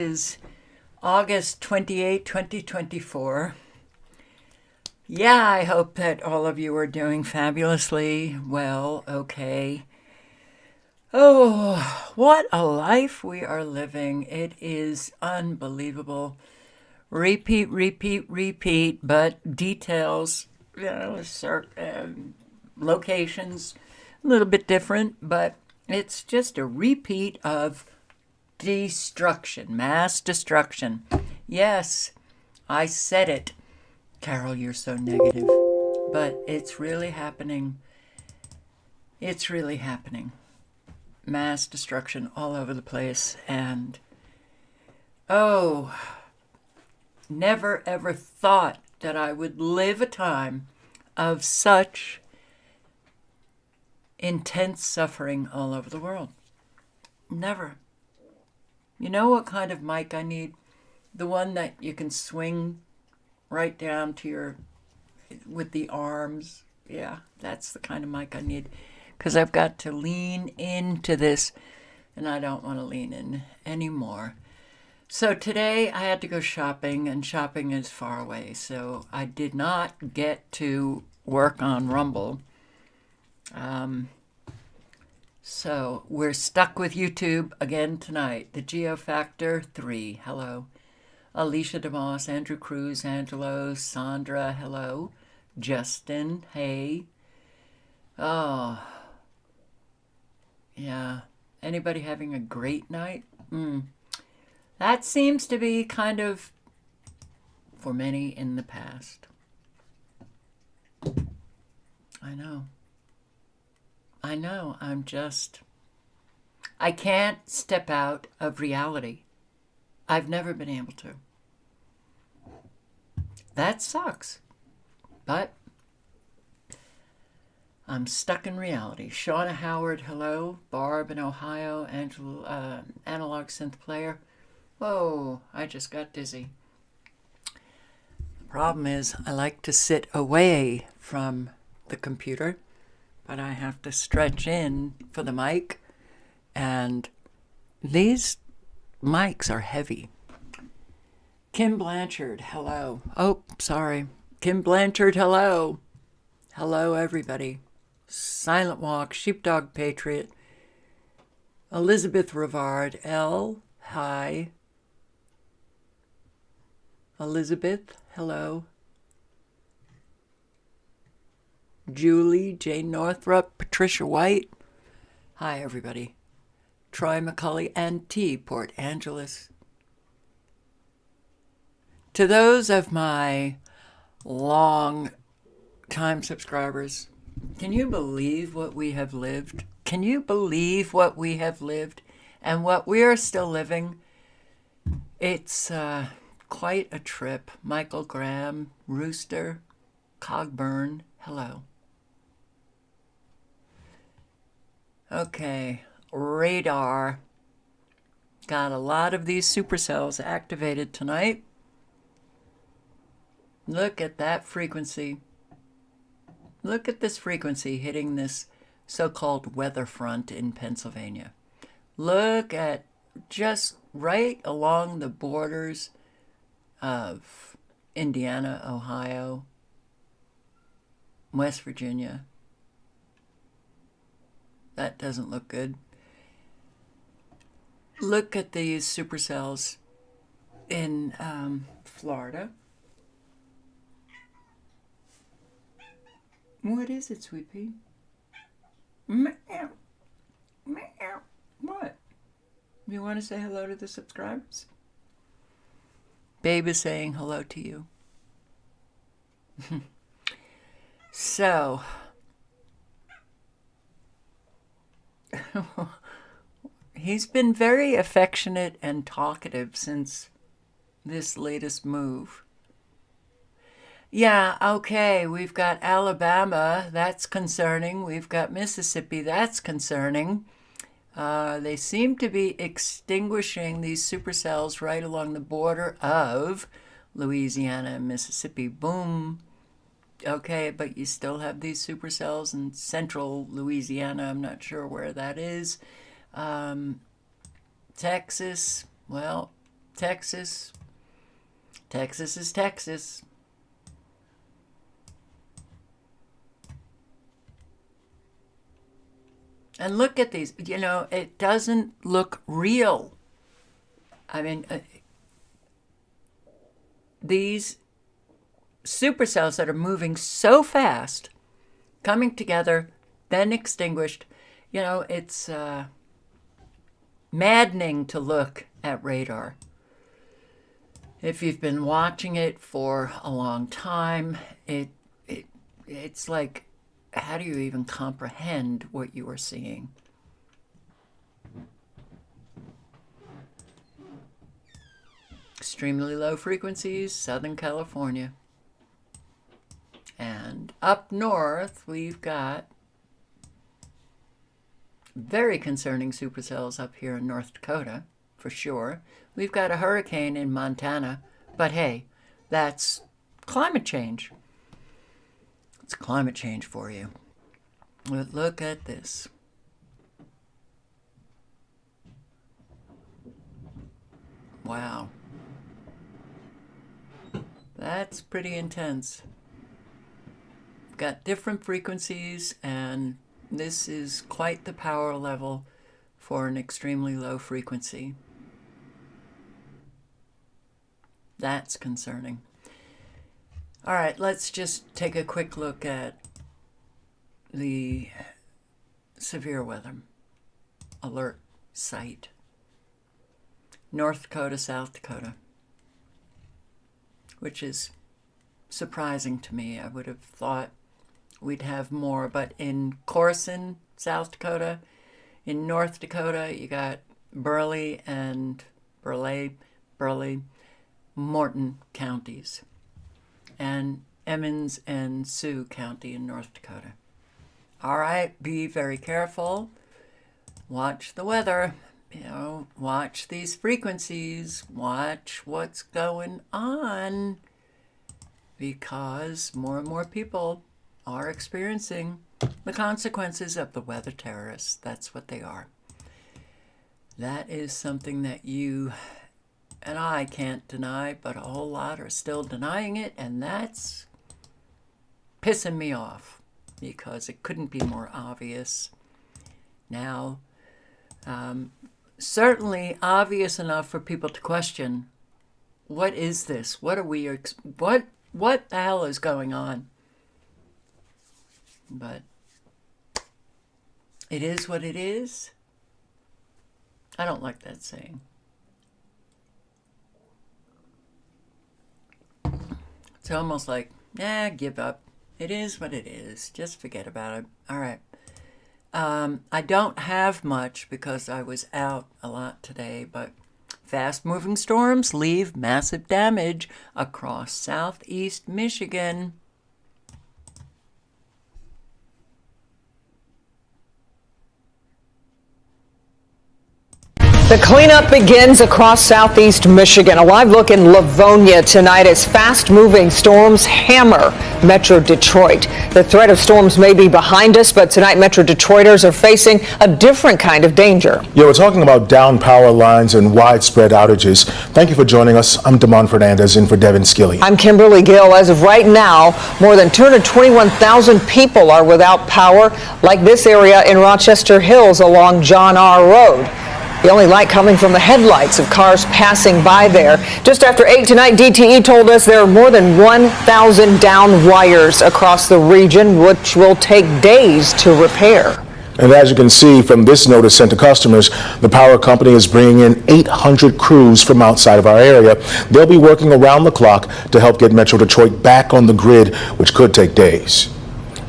Is August 28, 2024. Yeah, I hope that all of you are doing fabulously well, okay. Oh, what a life we are living. It is unbelievable. Repeat, repeat, repeat, but details, locations, a little bit different, but it's just a repeat of destruction, mass destruction. Yes, I said it. Carol, you're so negative. But it's really happening. It's really happening. Mass destruction all over the place. And, oh, never ever thought that I would live a time of such intense suffering all over the world. Never. You know what kind of mic I need? The one that you can swing right down to your, with the arms. Yeah, that's the kind of mic I need. Because I've got to lean into this, and I don't want to lean in anymore. So today I had to go shopping, and shopping is far away. So I did not get to work on Rumble. So we're stuck with YouTube again tonight. The Geo Factor 3. Hello. Alicia DeMoss, Andrew Cruz, Angelo, Sandra. Hello. Justin. Hey. Oh. Yeah. Anybody having a great night? That seems to be kind of for many in the past. I know. I can't step out of reality. I've never been able to. That sucks. But I'm stuck in reality. Shauna Howard, hello. Barb in Ohio. Angela, Analog Synth Player. Whoa, I just got dizzy. The problem is I like to sit away from the computer, but I have to stretch in for the mic, and these mics are heavy. Kim Blanchard, hello. Oh, sorry. Kim Blanchard, hello. Hello, everybody. Silent Walk, Sheepdog Patriot, Elizabeth Rivard, L, hi. Elizabeth, hello. Julie, Jane Northrup, Patricia White. Hi, everybody. Troy McCulley and T. Port Angeles. To those of my long-time subscribers, can you believe what we have lived? Can you believe what we have lived and what we are still living? It's quite a trip. Michael Graham, Rooster, Cogburn, hello. Okay, radar. Got a lot of these supercells activated tonight. Look at that frequency. Look at this frequency hitting this so-called weather front in Pennsylvania. Look at just right along the borders of Indiana, Ohio, West Virginia. That doesn't look good. Look at these supercells in Florida. What is it, Sweet Pea? Meow. Meow. What? You want to say hello to the subscribers? Babe is saying hello to you. So, he's been very affectionate and talkative since this latest move. Yeah, okay, we've got Alabama, that's concerning. We've got Mississippi, that's concerning. They seem to be extinguishing these supercells right along the border of Louisiana and Mississippi. Boom. Okay, but you still have these supercells in central Louisiana. I'm not sure where that is. Texas, well, Texas. Texas is Texas. And look at these. You know, it doesn't look real. I mean, these supercells that are moving so fast, coming together, then extinguished. You know, it's maddening to look at radar. If you've been watching it for a long time, it's like, how do you even comprehend what you are seeing? Extremely low frequencies, Southern California. And up north, we've got very concerning supercells up here in North Dakota, for sure. We've got a hurricane in Montana, but hey, that's climate change. It's climate change for you. But look at this. Wow. That's pretty intense. Got different frequencies, and this is quite the power level for an extremely low frequency. That's concerning. All right, let's just take a quick look at the severe weather alert site. North Dakota, South Dakota, which is surprising to me. I would have thought we'd have more, but in Corson, South Dakota, in North Dakota, you got Burleigh and Burleigh, Morton counties, and Emmons and Sioux County in North Dakota. All right, be very careful. Watch the weather. You know, watch these frequencies. Watch what's going on, because more and more people are experiencing the consequences of the weather terrorists. That's what they are. That is something that you and I can't deny, but a whole lot are still denying it, and that's pissing me off, because it couldn't be more obvious. Now, certainly obvious enough for people to question, what is this? What are we, what the hell is going on? But it is what it is. I don't like that saying. It's almost like, give up. It is what it is. Just forget about it. All right. I don't have much because I was out a lot today, but fast-moving storms leave massive damage across southeast Michigan. The cleanup begins across southeast Michigan. A live look in Livonia tonight as fast-moving storms hammer Metro Detroit. The threat of storms may be behind us, but tonight Metro Detroiters are facing a different kind of danger. Yeah, we're talking about down power lines and widespread outages. Thank you for joining us. I'm Damon Fernandez in for Devin Skilly. I'm Kimberly Gill. As of right now, more than 221,000 people are without power, like this area in Rochester Hills along John R. Road. The only light coming from the headlights of cars passing by there. Just after 8 tonight, DTE told us there are more than 1,000 down wires across the region, which will take days to repair. And as you can see from this notice sent to customers, the power company is bringing in 800 crews from outside of our area. They'll be working around the clock to help get Metro Detroit back on the grid, which could take days.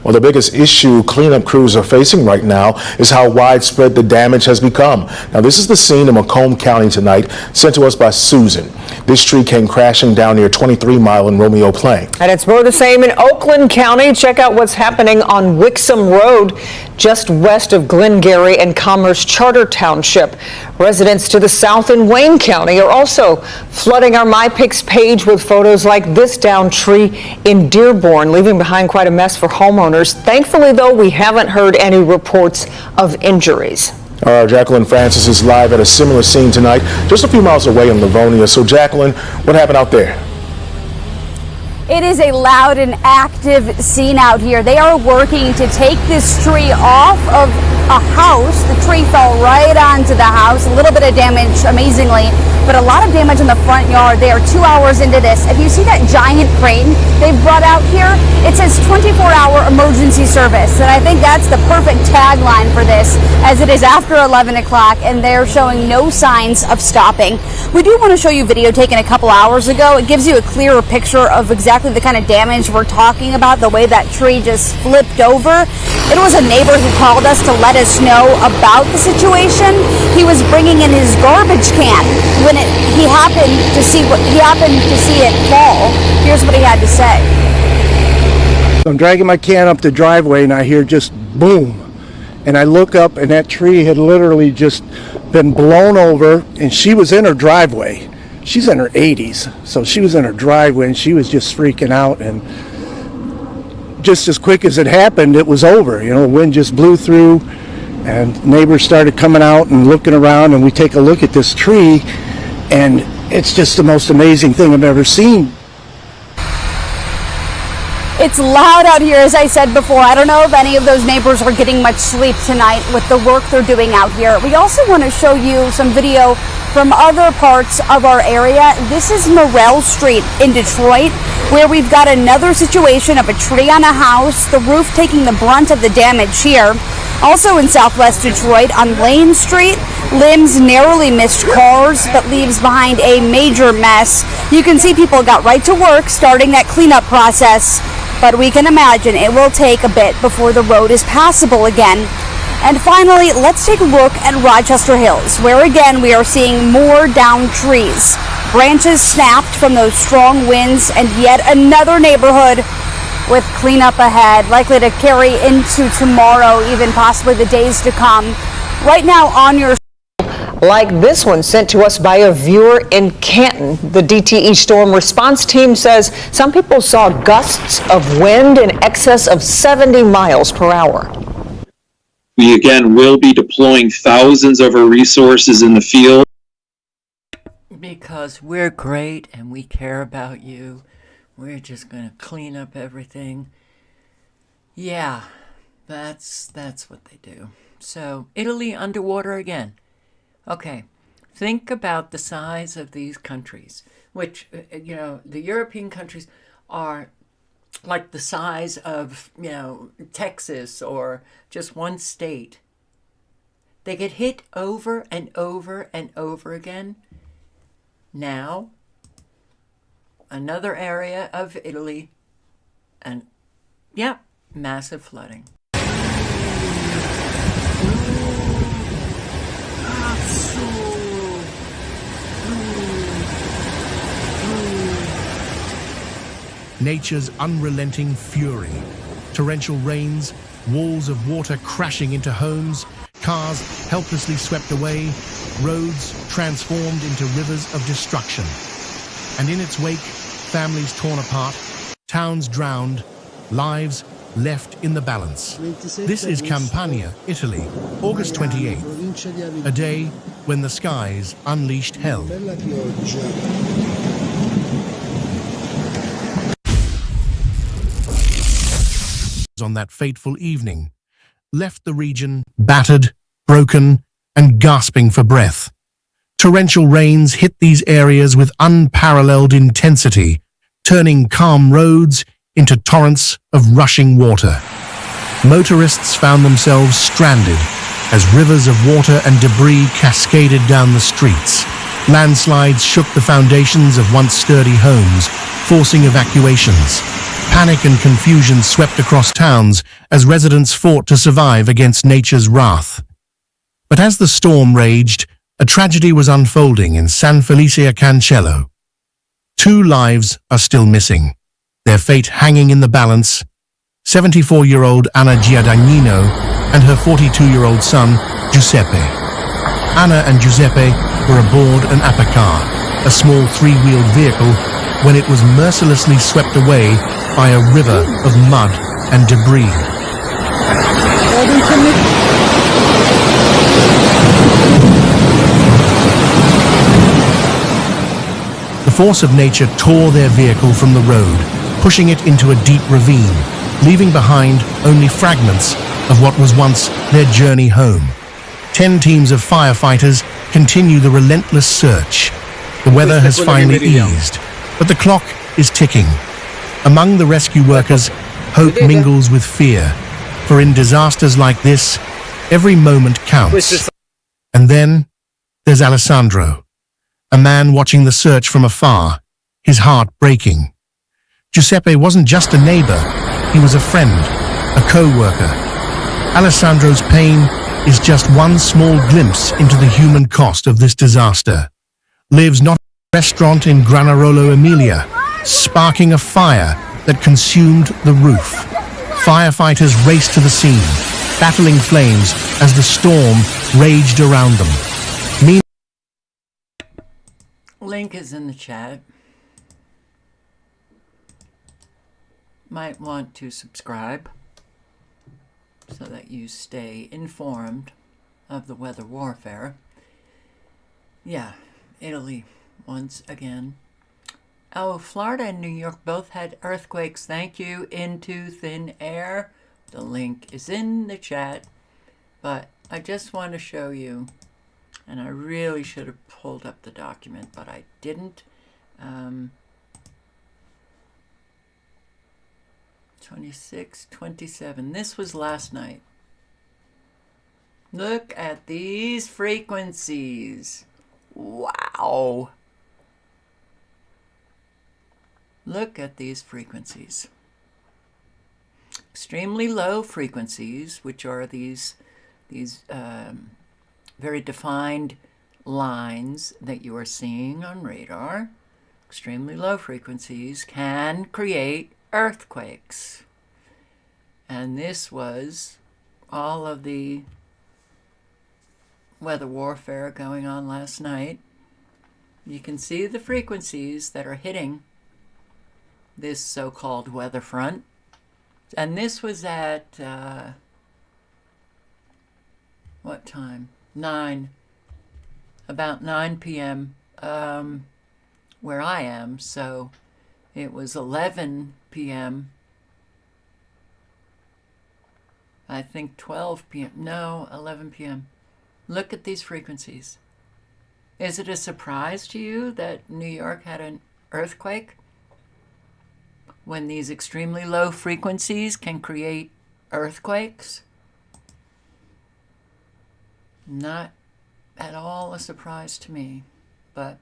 Well, the biggest issue cleanup crews are facing right now is how widespread the damage has become. Now, this is the scene in Macomb County tonight, sent to us by Susan. This tree came crashing down near 23 Mile in Romeo Plain. And it's more the same in Oakland County. Check out what's happening on Wixom Road, just west of Glengarry and Commerce Charter Township. Residents to the south in Wayne County are also flooding our MyPics page with photos like this downed tree in Dearborn, leaving behind quite a mess for homeowners. Thankfully, though, we haven't heard any reports of injuries. Our Jacqueline Francis is live at a similar scene tonight, just a few miles away in Livonia. So, Jacqueline, what happened out there? It is a loud and active scene out here. They are working to take this tree off of a house. The tree fell right onto the house. A little bit of damage, amazingly, but a lot of damage in the front yard. They are 2 hours into this. If you see that giant crane they've brought out here, it says 24-hour emergency service. And I think that's the perfect tagline for this, as it is after 11 o'clock and they're showing no signs of stopping. We do want to show you video taken a couple hours ago. It gives you a clearer picture of exactly the kind of damage we're talking about, the way that tree just flipped over. It was a neighbor who called us to let us know about the situation. He was bringing in his garbage can when he happened to see it fall. Here's what he had to say. I'm dragging my can up the driveway and I hear just boom. And I look up and that tree had literally just been blown over, and she was in her driveway. She's in her 80s, so she was in her driveway and she was just freaking out. And just as quick as it happened, it was over. You know, the wind just blew through and neighbors started coming out and looking around, and we take a look at this tree and it's just the most amazing thing I've ever seen. It's loud out here, as I said before. I don't know if any of those neighbors are getting much sleep tonight with the work they're doing out here. We also want to show you some video from other parts of our area. This is Morrell Street in Detroit, where we've got another situation of a tree on a house, the roof taking the brunt of the damage here. Also in Southwest Detroit on Lane Street, limbs narrowly missed cars, but leaves behind a major mess. You can see people got right to work starting that cleanup process, but we can imagine it will take a bit before the road is passable again. And finally, let's take a look at Rochester Hills, where again we are seeing more downed trees. Branches snapped from those strong winds, and yet another neighborhood with cleanup ahead, likely to carry into tomorrow, even possibly the days to come. Right now on your like this one sent to us by a viewer in Canton. The DTE storm response team says some people saw gusts of wind in excess of 70 miles per hour. We again will be deploying thousands of our resources in the field. Because we're great and we care about you. We're just going to clean up everything. Yeah, that's what they do. So, Italy underwater again. Okay, think about the size of these countries, which, you know, the European countries are like the size of, you know, Texas or just one state. They get hit over and over and over again. Now, another area of Italy, and yeah, massive flooding. Nature's unrelenting fury. Torrential rains, walls of water crashing into homes, cars helplessly swept away, roads transformed into rivers of destruction. And in its wake, families torn apart, towns drowned, lives left in the balance. This is Campania, Italy, August 28th, a day when the skies unleashed hell. On that fateful evening, left the region battered, broken, and gasping for breath. Torrential rains hit these areas with unparalleled intensity, turning calm roads into torrents of rushing water. Motorists found themselves stranded as rivers of water and debris cascaded down the streets. Landslides shook the foundations of once sturdy homes, forcing evacuations. Panic and confusion swept across towns as residents fought to survive against nature's wrath. But as the storm raged, a tragedy was unfolding in San Felice a Cancello. 2 lives are still missing, their fate hanging in the balance. 74-year-old Anna Giadagnino and her 42-year-old son, Giuseppe. Anna and Giuseppe were aboard an Apicar, a small 3-wheeled vehicle, when it was mercilessly swept away by a river of mud and debris. force of nature tore their vehicle from the road, pushing it into a deep ravine, leaving behind only fragments of what was once their journey home. 10 teams of firefighters continue the relentless search. The weather has finally eased, but the clock is ticking. Among the rescue workers, hope mingles with fear, for in disasters like this, every moment counts. And then there's Alessandro, a man watching the search from afar, his heart breaking. Giuseppe wasn't just a neighbor, he was a friend, a co-worker. Alessandro's pain is just one small glimpse into the human cost of this disaster. Lives not in a restaurant in Granarolo Emilia, sparking a fire that consumed the roof. Firefighters raced to the scene, battling flames as the storm raged around them. Link is in the chat. Might want to subscribe so that you stay informed of the weather warfare. Yeah, Italy once again. Oh, Florida and New York both had earthquakes. Thank you. Into thin air. The link is in the chat. But I just want to show you, and I really should have pulled up the document, but I didn't. 26, 27. This was last night. Look at these frequencies. Wow. Look at these frequencies. Extremely low frequencies, which are these very defined lines that you are seeing on radar. Extremely low frequencies can create earthquakes. And this was all of the weather warfare going on last night. You can see the frequencies that are hitting this so-called weather front. And this was at what time? About 9 p.m. Where I am, so it was 11 p.m. I think 12 p.m. No, 11 p.m. Look at these frequencies. Is it a surprise to you that New York had an earthquake? When these extremely low frequencies can create earthquakes? Not at all a surprise to me, but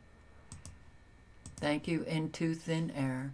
thank you, Into Thin Air.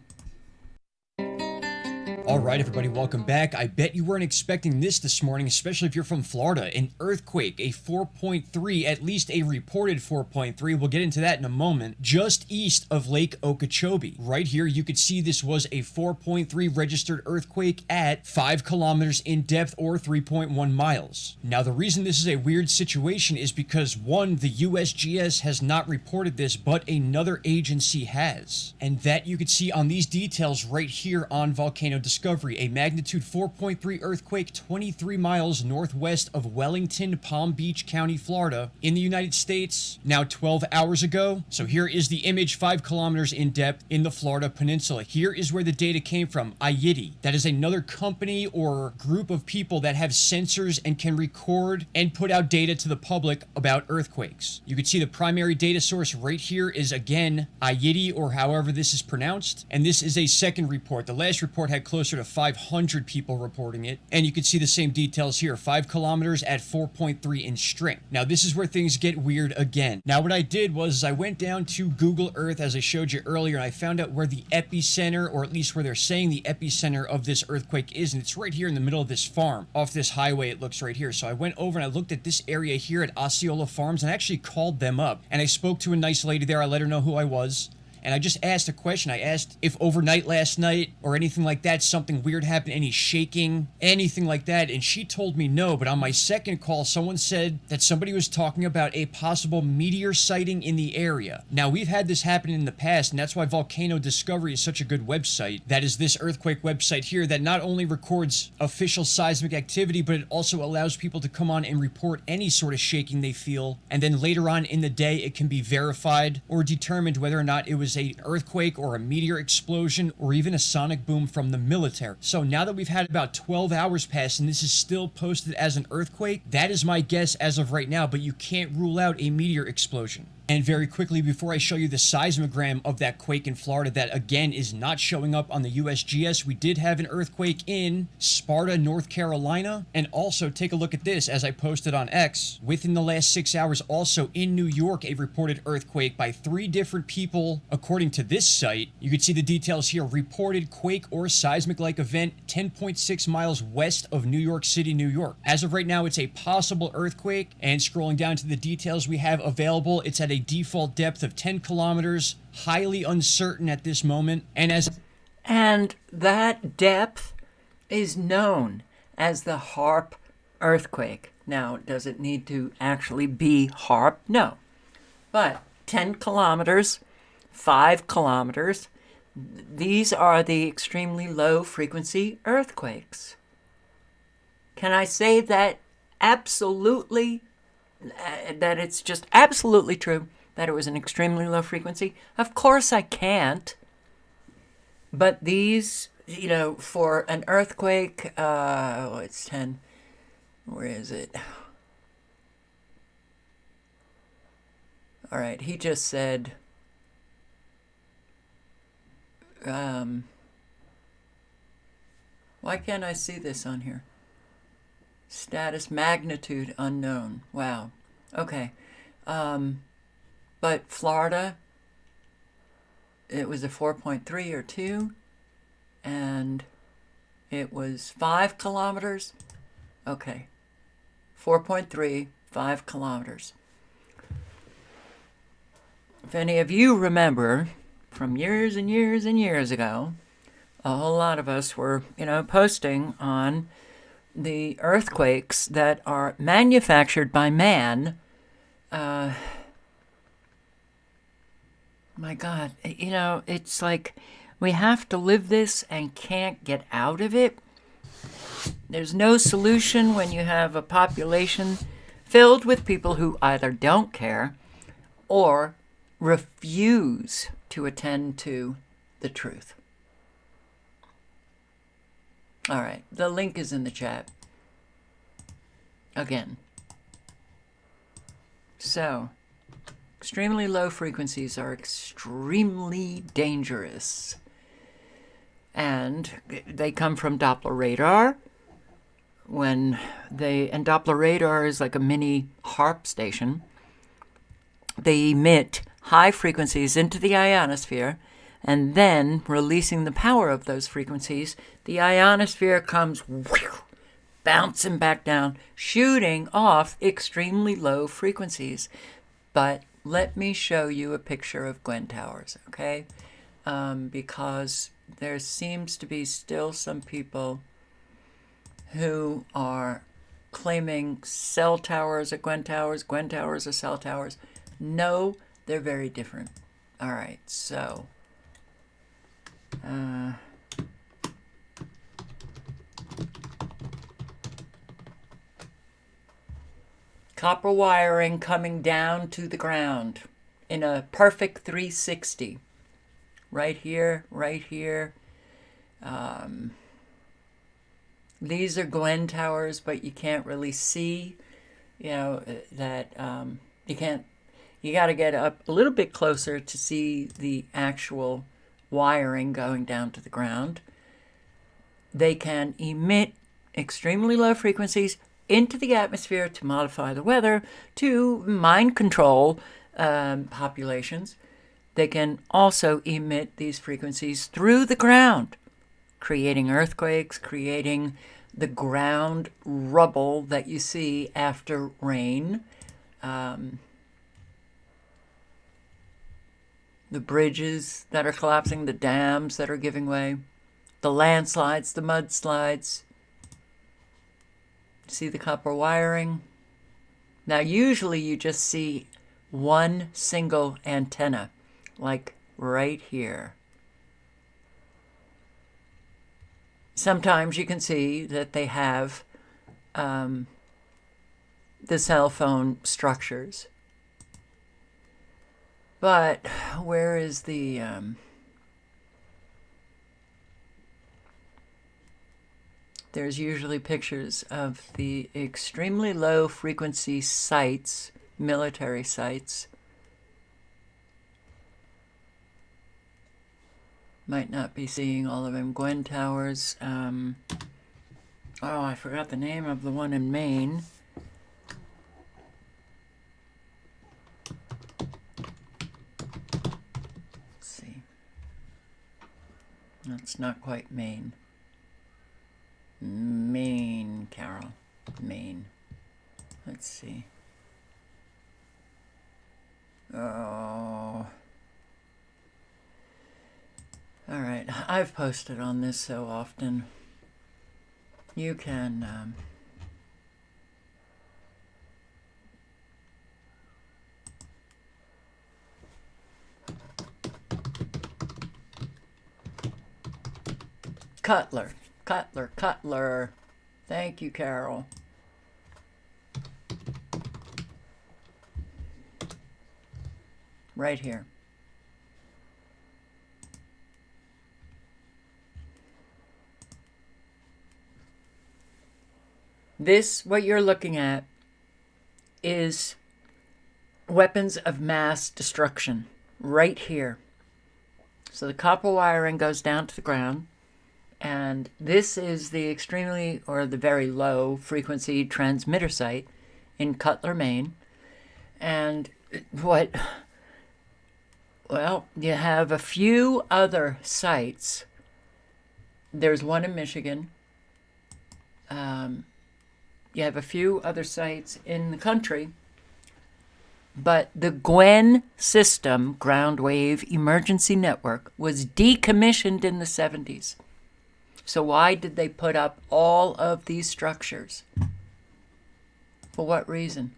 All right, everybody, welcome back. I bet you weren't expecting this morning, especially if you're from Florida. An earthquake, a 4.3, at least a reported 4.3. We'll get into that in a moment. Just east of Lake Okeechobee. Right here, you could see this was a 4.3 registered earthquake at 5 kilometers in depth or 3.1 miles. Now, the reason this is a weird situation is because, one, the USGS has not reported this, but another agency has. And that you could see on these details right here on Volcano Discovery, a magnitude 4.3 earthquake 23 miles northwest of Wellington, Palm Beach County, Florida, in the United States, now 12 hours ago. So here is the image 5 kilometers in depth in the Florida Peninsula. Here is where the data came from, IETI. That is another company or group of people that have sensors and can record and put out data to the public about earthquakes. You can see the primary data source right here is, again, IETI, or however this is pronounced. And this is a second report. The last report had closer to 500 people reporting it. And you can see the same details here, 5 kilometers at 4.3 in strength. Now, this is where things get weird again. Now, what I did was I went down to Google Earth, as I showed you earlier, and I found out where the epicenter, or at least where they're saying the epicenter of this earthquake is, and it's right here in the middle of this farm, off this highway. It looks right here. So I went over and I looked at this area here at Osceola Farms, and I actually called them up, and I spoke to a nice lady there. I let her know who I was. And I just asked a question. I asked if overnight last night or anything like that, something weird happened, any shaking, anything like that. And she told me no. But on my second call, someone said that somebody was talking about a possible meteor sighting in the area. Now, we've had this happen in the past, and that's why Volcano Discovery is such a good website. That is this earthquake website here that not only records official seismic activity, but it also allows people to come on and report any sort of shaking they feel. And then later on in the day, it can be verified or determined whether or not it was as an earthquake or a meteor explosion or even a sonic boom from the military. So now that we've had about 12 hours pass and this is still posted as an earthquake, that is my guess as of right now, but you can't rule out a meteor explosion. And very quickly, before I show you the seismogram of that quake in Florida that again is not showing up on the USGS, we did have an earthquake in Sparta, North Carolina. And also take a look at this as I posted on X. Within the last 6 hours, also in New York, a reported earthquake by 3 different people. According to this site, you can see the details here. Reported quake or seismic-like event 10.6 miles west of New York City, New York. As of right now, it's a possible earthquake. And scrolling down to the details we have available, it's at a default depth of 10 kilometers, highly uncertain at this moment. And that depth is known as the HARP earthquake. Now, does it need to actually be HARP? No. But 10 kilometers, 5 kilometers, these are the extremely low frequency earthquakes. Can I say that absolutely, that it's just absolutely true that it was an extremely low frequency? Of course I can't. But these, you know, for an earthquake, it's 10, where is it? All right, he just said, why can't I see this on here? Status magnitude unknown. Wow. Okay. But Florida, it was a 4.3 or 2, and it was 5 kilometers. Okay. 4.3, 5 kilometers. If any of you remember from years and years and years ago, a whole lot of us were, posting on the earthquakes that are manufactured by man. My God, it's like we have to live this and can't get out of it. There's no solution when you have a population filled with people who either don't care or refuse to attend to the truth. All right, the link is in the chat. Again. So, extremely low frequencies are extremely dangerous. And they come from Doppler radar. And Doppler radar is like a mini HARP station. They emit high frequencies into the ionosphere, and then releasing the power of those frequencies, the ionosphere comes bouncing back down, shooting off extremely low frequencies. But let me show you a picture of Gwen Towers, okay? Because there seems to be still some people who are claiming cell towers are Gwen Towers are cell towers. No, they're very different. All right, so copper wiring coming down to the ground in a perfect 360. Right here, right here. These are Gwen Towers, but you can't really see, that you can't. You got to get up a little bit closer to see the actual wiring going down to the ground. They can emit extremely low frequencies into the atmosphere to modify the weather, to mind control populations. They can also emit these frequencies through the ground, creating earthquakes, creating the ground rubble that you see after rain. The bridges that are collapsing, the dams that are giving way, the landslides, the mudslides. See the copper wiring? Now, usually you just see one single antenna, like right here. Sometimes you can see that they have the cell phone structures. But where is the there's usually pictures of the extremely low frequency sites, military sites. Might not be seeing all of them. Gwen Towers. Oh, I forgot the name of the one in Maine. Let's see. That's not quite Maine. Maine, Carol. Maine. Let's see. Oh. All right. I've posted on this so often. You can Cutler. Thank you, Carol. Right here. This, what you're looking at, is weapons of mass destruction right here. So the copper wiring goes down to the ground, and this is the extremely, or the very low frequency transmitter site in Cutler, Maine. And well, you have a few other sites. There's one in Michigan. You have a few other sites in the country, but the Gwen system, ground wave emergency network, was decommissioned in the 70s. So why did they put up all of these structures? For what reason?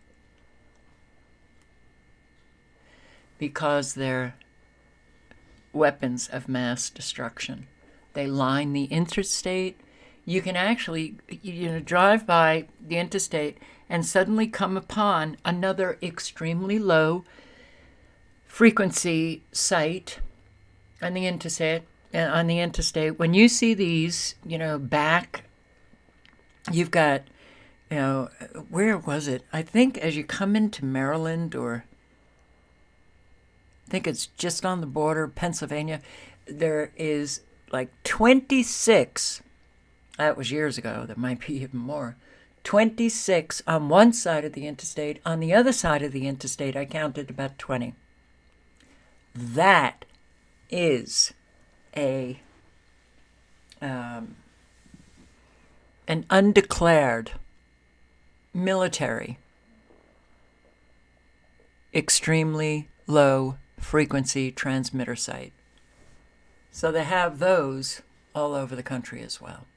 Because they're weapons of mass destruction. They line the interstate. You can actually, drive by the interstate and suddenly come upon another extremely low frequency site on the interstate. When you see these, back, you've got, where was it? I think as you come into Maryland, or I think it's just on the border of Pennsylvania, there is like 26. That was years ago. There might be even more. 26 on one side of the interstate. On the other side of the interstate, I counted about 20. That is an undeclared military, extremely low frequency transmitter site. So they have those all over the country as well.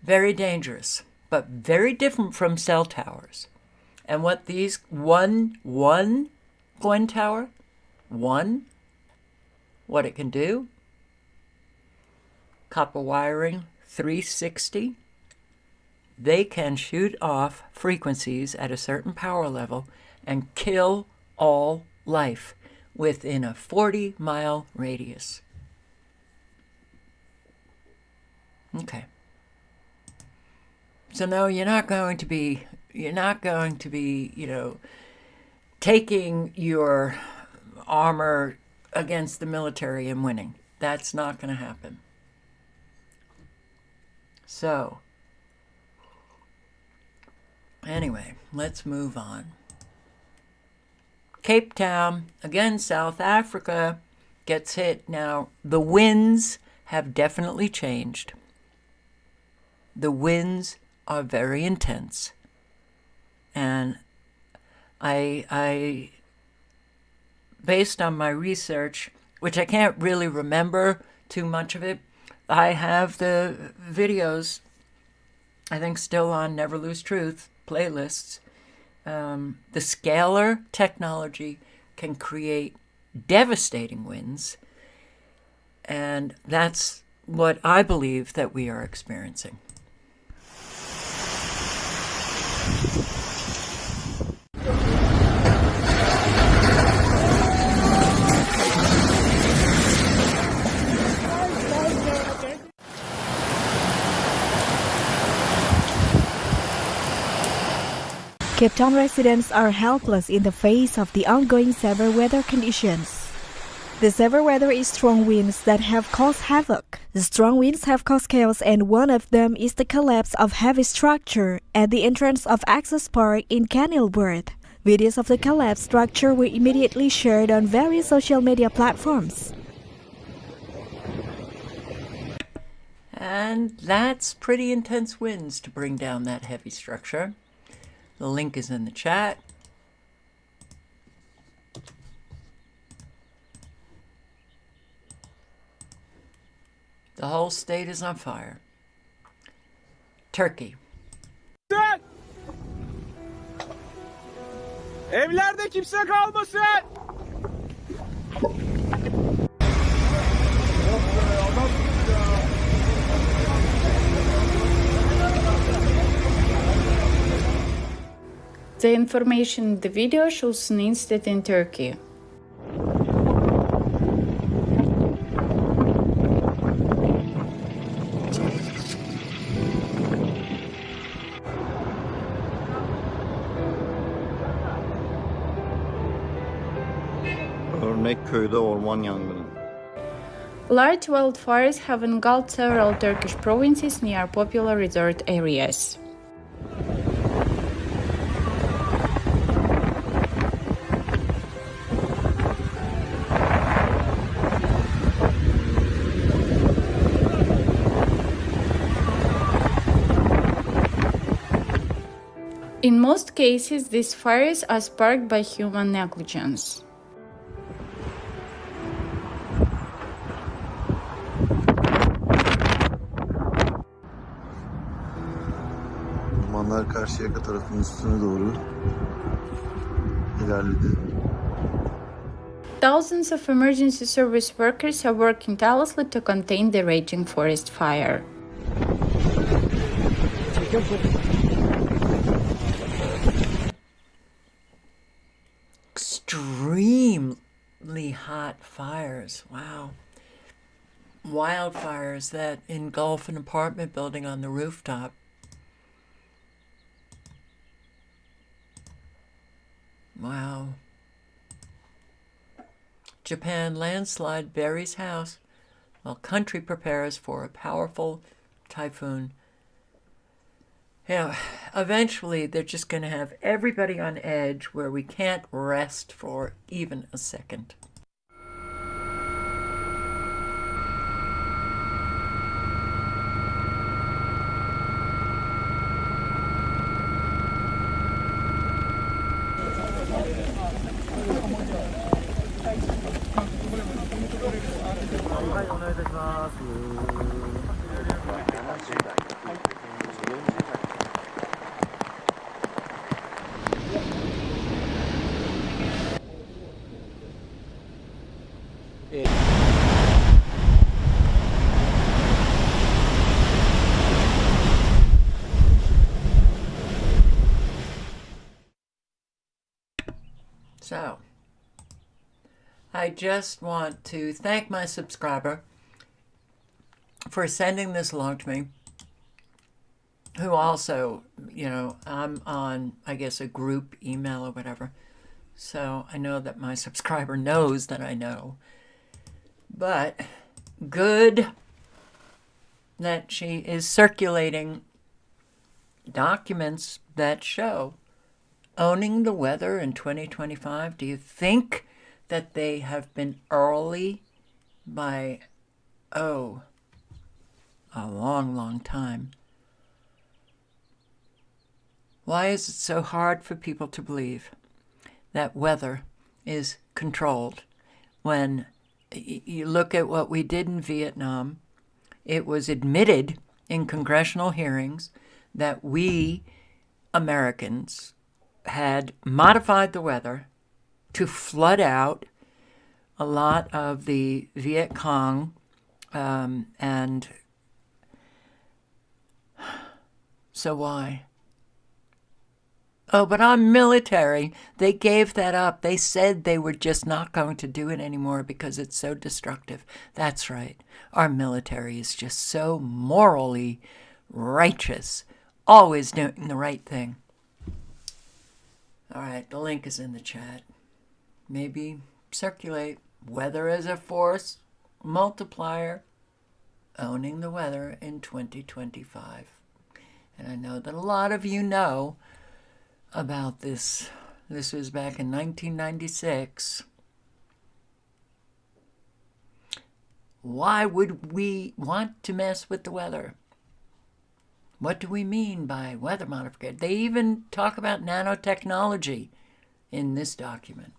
Very dangerous, but very different from cell towers. And what these one Gwen tower, what it can do, copper wiring 360, they can shoot off frequencies at a certain power level and kill all life within a 40-mile radius. Okay. So no, you're not going to be, taking your armor against the military and winning. That's not going to happen. So, anyway, let's move on. Cape Town, again, South Africa, gets hit. Now, the winds have definitely changed. The winds are very intense. And I based on my research, which I can't really remember too much of it, I have the videos, I think still on Never Lose Truth playlists. The scalar technology can create devastating winds, and that's what I believe that we are experiencing. Cape Town residents are helpless in the face of the ongoing severe weather conditions. The severe weather is strong winds that have caused havoc. The strong winds have caused chaos, and one of them is the collapse of heavy structure at the entrance of Access Park in Kenilworth. Videos of the collapsed structure were immediately shared on various social media platforms. And that's pretty intense winds to bring down that heavy structure. The link is in the chat. The whole state is on fire. Turkey. Evlerde kimse kalmasın. The information in the video shows an incident in Turkey. Örnekköy'de orman yangını. Large wildfires have engulfed several Turkish provinces near popular resort areas. In most cases, these fires are sparked by human negligence. Ormanlar Karşıyaka tarafının üstüne doğru ilerledi. Thousands of emergency service workers are working tirelessly to contain the raging forest fire. Extremely hot fires. Wow. Wildfires that engulf an apartment building on the rooftop. Wow. Japan landslide buries house while country prepares for a powerful typhoon. Eventually they're just going to have everybody on edge where we can't rest for even a second. So, I just want to thank my subscriber for sending this along to me, who also, I'm on, I guess, a group email or whatever. So I know that my subscriber knows that I know. But good that she is circulating documents that show owning the weather in 2025. Do you think that they have been early by, a long, long time? Why is it so hard for people to believe that weather is controlled? When you look at what we did in Vietnam, it was admitted in congressional hearings that we Americans had modified the weather to flood out a lot of the Viet Cong, and so why? Oh, but our military, they gave that up. They said they were just not going to do it anymore because it's so destructive. That's right. Our military is just so morally righteous, always doing the right thing. All right, the link is in the chat. Maybe circulate weather as a force multiplier, owning the weather in 2025. And I know that a lot of you know about this. This was back in 1996. Why would we want to mess with the weather? What do we mean by weather modification? They even talk about nanotechnology in this document.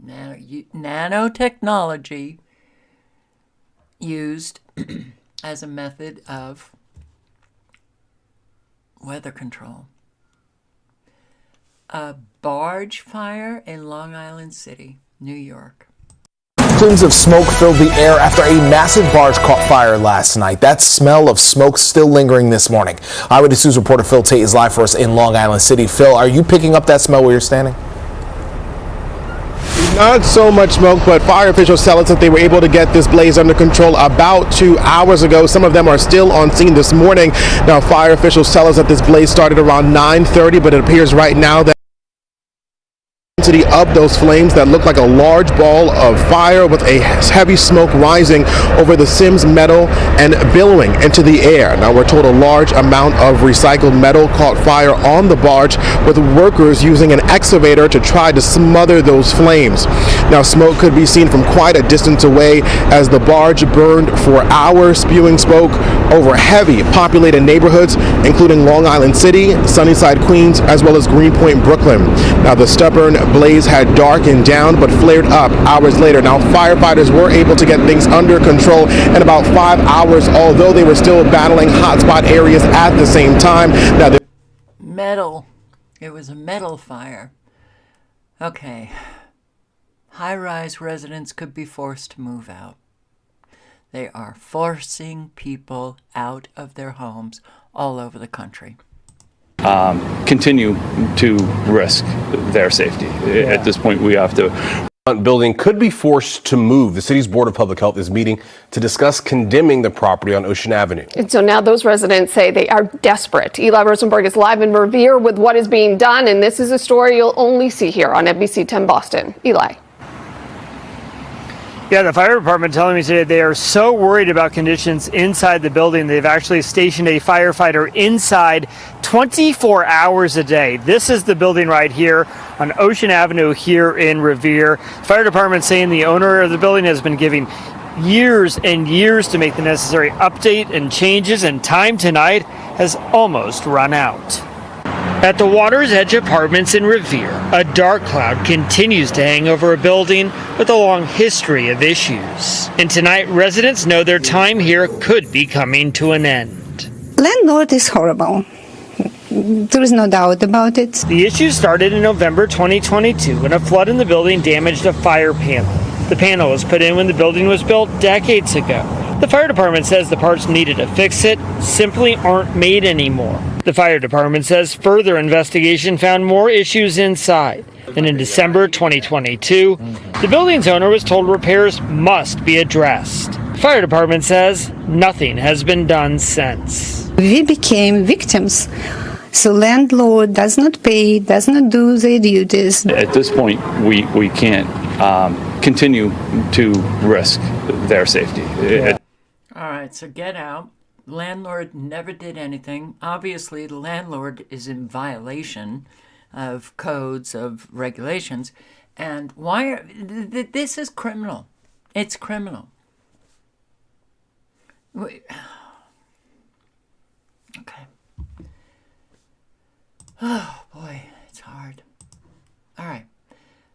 Nanotechnology used as a method of weather control. A barge fire in Long Island City, New York. Plumes of smoke filled the air after a massive barge caught fire last night. That smell of smoke still lingering this morning. Eyewitness News reporter Phil Tate is live for us in Long Island City. Phil, are you picking up that smell where you're standing? Not so much smoke, but fire officials tell us that they were able to get this blaze under control about 2 hours ago. Some of them are still on scene this morning. Now, fire officials tell us that this blaze started around 9:30, but it appears right now that of those flames that look like a large ball of fire with a heavy smoke rising over the Sims metal and billowing into the air. Now, we're told a large amount of recycled metal caught fire on the barge, with workers using an excavator to try to smother those flames. Now, smoke could be seen from quite a distance away as the barge burned for hours, spewing smoke over heavy populated neighborhoods, including Long Island City, Sunnyside, Queens, as well as Greenpoint, Brooklyn. Now, the stubborn blaze had darkened down but flared up hours later. Now, firefighters were able to get things under control in about 5 hours, although they were still battling hotspot areas at the same time. Now, Metal. It was a metal fire. Okay. High-rise residents could be forced to move out. They are forcing people out of their homes all over the country. Continue to risk their safety. At this point, we have to. Building could be forced to move. The city's Board of Public Health is meeting to discuss condemning the property on Ocean Avenue. And so now those residents say they are desperate. Eli Rosenberg is live in Revere with what is being done, and this is a story you'll only see here on NBC 10 Boston. Eli. Yeah, the fire department telling me today they are so worried about conditions inside the building, they've actually stationed a firefighter inside 24 hours a day. This is the building right here on Ocean Avenue here in Revere. Fire department saying the owner of the building has been giving years and years to make the necessary update and changes, and time tonight has almost run out. At the Water's Edge Apartments in Revere, a dark cloud continues to hang over a building with a long history of issues. And tonight, residents know their time here could be coming to an end. Landlord is horrible. There is no doubt about it. The issue started in November 2022 when a flood in the building damaged a fire panel. The panel was put in when the building was built decades ago. The fire department says the parts needed to fix it simply aren't made anymore. The fire department says further investigation found more issues inside. And in December 2022, the building's owner was told repairs must be addressed. The fire department says nothing has been done since. We became victims. So landlord does not pay, does not do their duties. At this point, we can't continue to risk their safety. All right, so get out. Landlord never did anything. Obviously, the landlord is in violation of codes, of regulations. And why are, this is criminal. It's criminal. Okay. Oh, boy, it's hard. All right.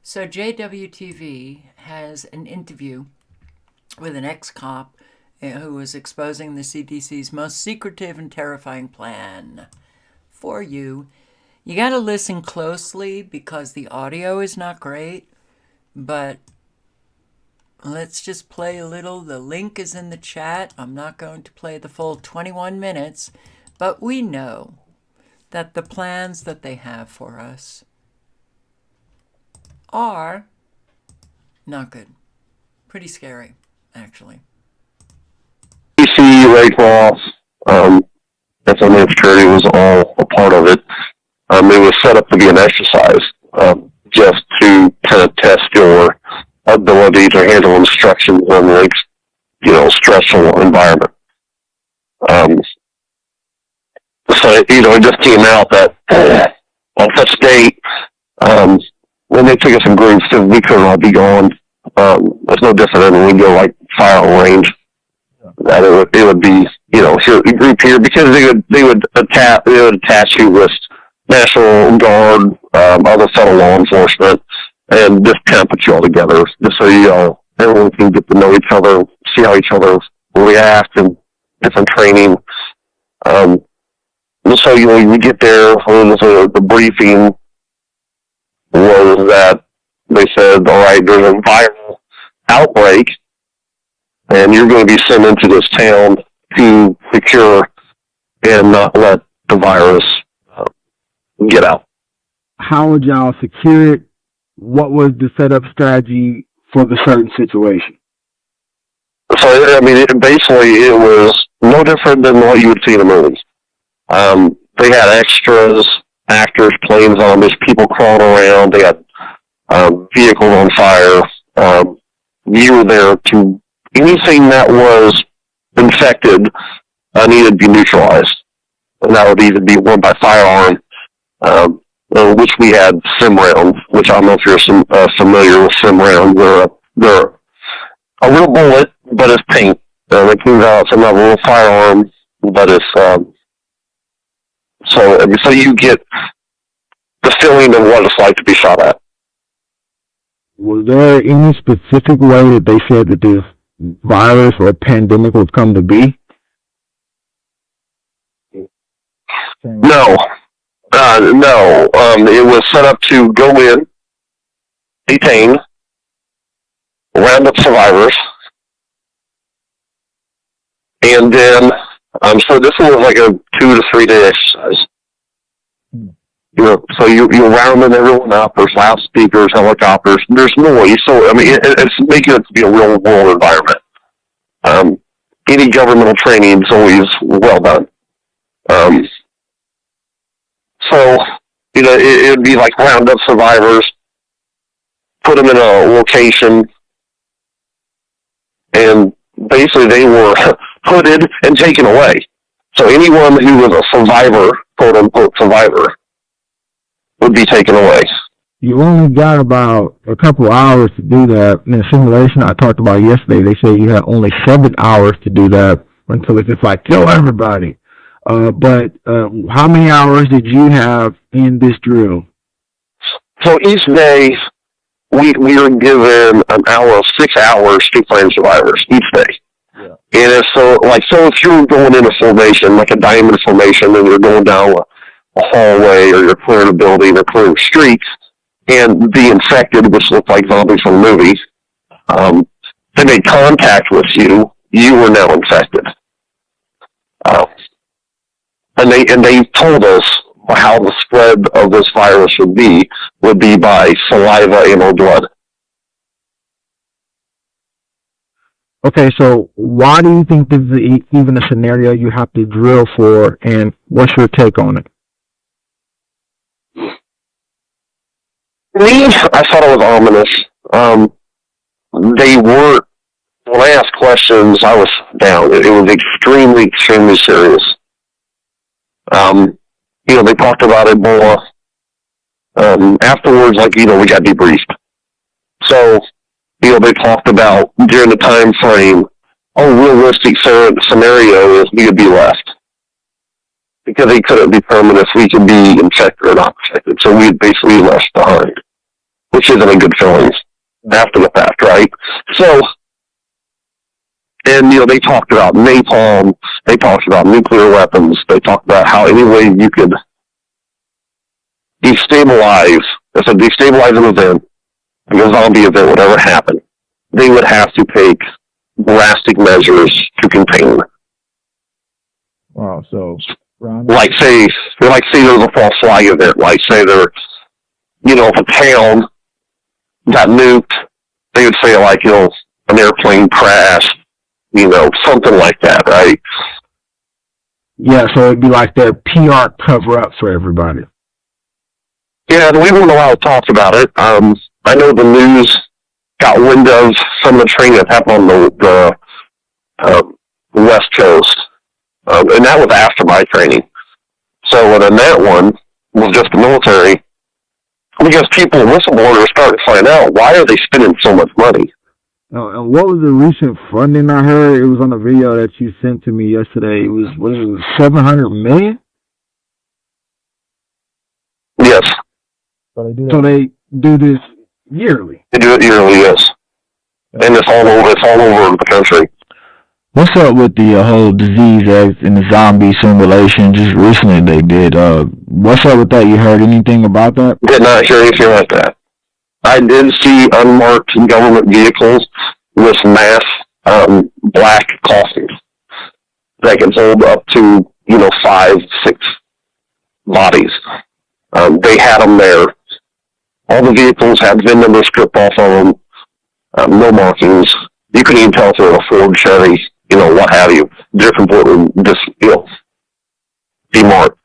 So JWTV has an interview with an ex-cop who was exposing the CDC's most secretive and terrifying plan for you. You got to listen closely because the audio is not great, but let's just play a little. The link is in the chat. I'm not going to play the full 21 minutes, but we know that the plans that they have for us are not good. Pretty scary, actually. DC Red Cross, that's on the fraternity, was all a part of it. It was set up to be an exercise. just to kind of test your ability to handle instructions in a stressful environment. So, it just came out that on such date, when they took us in groups, we couldn't all be gone. It's no different than when we go firearm range. That it would be, here, group here, because they would attach you with National Guard, other federal law enforcement, and just kind of put you all together, just so everyone can get to know each other, see how each other react, and different training. So, you get there, the briefing was that they said, all right, there's a viral outbreak, and you're going to be sent into this town to secure and not let the virus get out. How would y'all secure it? What was the setup strategy for the certain situation? So, basically, it was no different than what you would see in the movies. They had extras, actors, planes on, there's people crawling around, they had vehicles on fire. You were there to, anything that was infected needed to be neutralized. And that would either be one by firearm, which we had sim rounds, which I don't know if you're familiar with sim rounds. They're a real bullet, but it's paint. It comes out, it's not a real firearm, but it's, so you get the feeling of what it's like to be shot at. Was there any specific way that they said that this virus or pandemic would come to be? No. No. It was set up to go in, detain, round up survivors, and then, so this was like a 2 to 3 day exercise. So you're rounding everyone up. There's loudspeakers, helicopters. There's noise. So it's making it to be a real world environment. Any governmental training is always well done. So it would be like round up survivors, put them in a location, and basically they were hooded and taken away. So anyone who was a survivor, quote unquote survivor, would be taken away. You only got about a couple hours to do that. In the simulation I talked about yesterday, they say you had only 7 hours to do that until it's just like, kill everybody. But how many hours did you have in this drill? So each day, we were given an hour of 6 hours to find survivors each day. Yeah. And so if you're going in a formation, like a diamond formation, and you're going down a hallway, or you're clearing a building, or clearing streets, and the infected, which look like zombies from the movies, they made contact with you, you were now infected. And they told us how the spread of this virus would be by saliva and or blood. Okay, so why do you think this is even a scenario you have to drill for, and what's your take on it? I thought it was ominous. They weren't, when I asked questions, I was down. It was extremely, extremely serious. They talked about Ebola. Afterwards, we got debriefed. So, they talked about during the time frame, realistic scenario is we could be left. Because they couldn't determine if we could be infected or not infected. So we basically left behind, which isn't a good feeling after the fact, right? So, and, they talked about napalm, they talked about nuclear weapons, they talked about how any way you could destabilize an event, like a zombie event, whatever happened, they would have to take drastic measures to contain. Wow, so... Like say there's a false flag event, like say if a town got nuked, they would say an airplane crashed, something like that, right? Yeah, so it'd be like their PR cover-up for everybody. Yeah, we weren't allowed to talk about it. I know the news got wind of some of the training that happened on the West Coast, and that was after my training. So, and then that one was just the military, because people, whistleblowers, started to find out, why are they spending so much money? And what was the recent funding I heard? It was on the video that you sent to me yesterday. It was, what is it, 700 million? Yes. So they do this yearly? They do it yearly, yes. And it's all over the country. What's up with the whole disease act and the zombie simulation? Just recently they did. What's up with that? You heard anything about that? Did not hear anything like that. I did see unmarked government vehicles with mass black coffins that can hold up to 5, 6 bodies. They had them there. All the vehicles had VIN numbers stripped off of them. No markings. You couldn't even tell if they were a Ford, Chevy, what have you. They're completely demarked.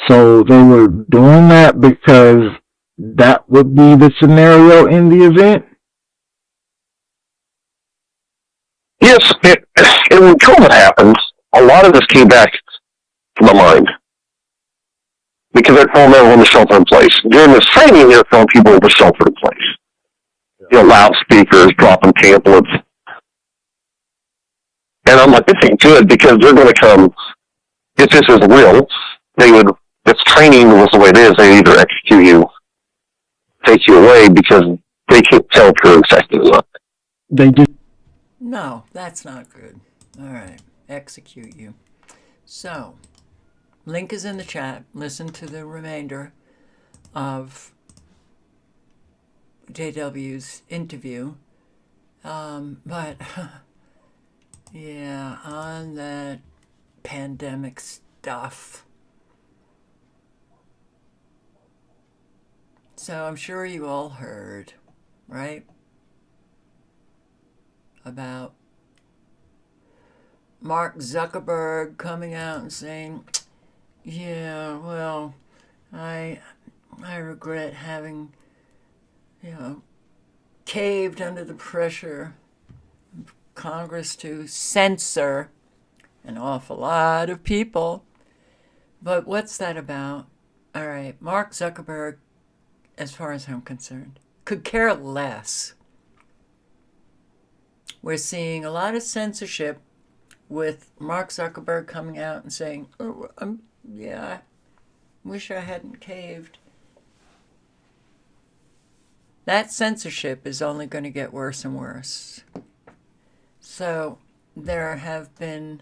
So they were doing that because that would be the scenario in the event? Yes, and when COVID happened, a lot of this came back to my mind. Because they're telling everyone to shelter in place. During this training, they're telling people to shelter in place. Loudspeakers, dropping pamphlets. And I'm like, this ain't good, because they're going to come, if this is real, if training was the way it is, they'd either execute you, take you away, because they can't tell if you're infected or not. They do. No, that's not good. All right, execute you. So, link is in the chat. Listen to the remainder of JW's interview. But, yeah, on that pandemic stuff. So I'm sure you all heard, right? About Mark Zuckerberg coming out and saying, yeah, well, I regret having, caved under the pressure of Congress to censor an awful lot of people. But what's that about? All right, Mark Zuckerberg, as far as I'm concerned, could care less. We're seeing a lot of censorship with Mark Zuckerberg coming out and saying, oh, I wish I hadn't caved. That censorship is only going to get worse and worse. So there have been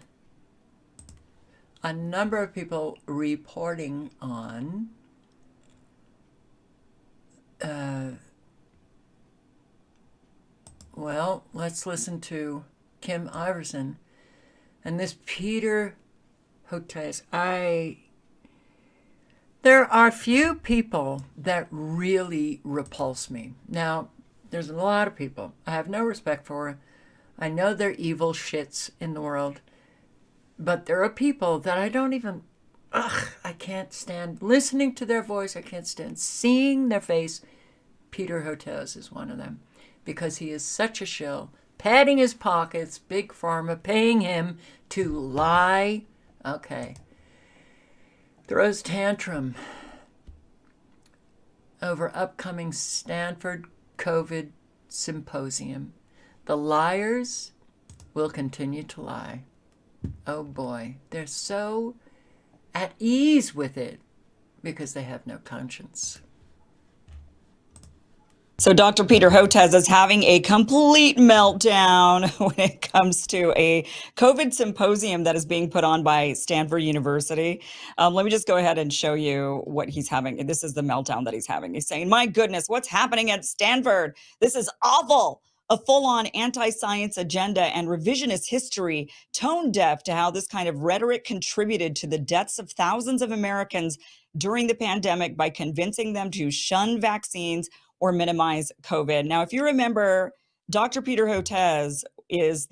a number of people reporting on well, let's listen to Kim Iverson and this Peter Hotez. There are few people that really repulse me. Now, there's a lot of people I have no respect for. I know they're evil shits in the world, but there are people that I don't even, I can't stand listening to their voice. I can't stand seeing their face. Peter Hotez is one of them, because he is such a shill, padding his pockets, big pharma, paying him to lie. Okay. Throws tantrum over upcoming Stanford COVID symposium. The liars will continue to lie. Oh boy, they're so at ease with it because they have no conscience. So Dr. Peter Hotez is having a complete meltdown when it comes to a COVID symposium that is being put on by Stanford University. Let me just go ahead and show you what he's having. This is the meltdown that he's having. He's saying, my goodness, what's happening at Stanford? This is awful. A full-on anti-science agenda and revisionist history, tone deaf to how this kind of rhetoric contributed to the deaths of thousands of Americans during the pandemic by convincing them to shun vaccines or minimize COVID. Now, if you remember, Dr. Peter Hotez is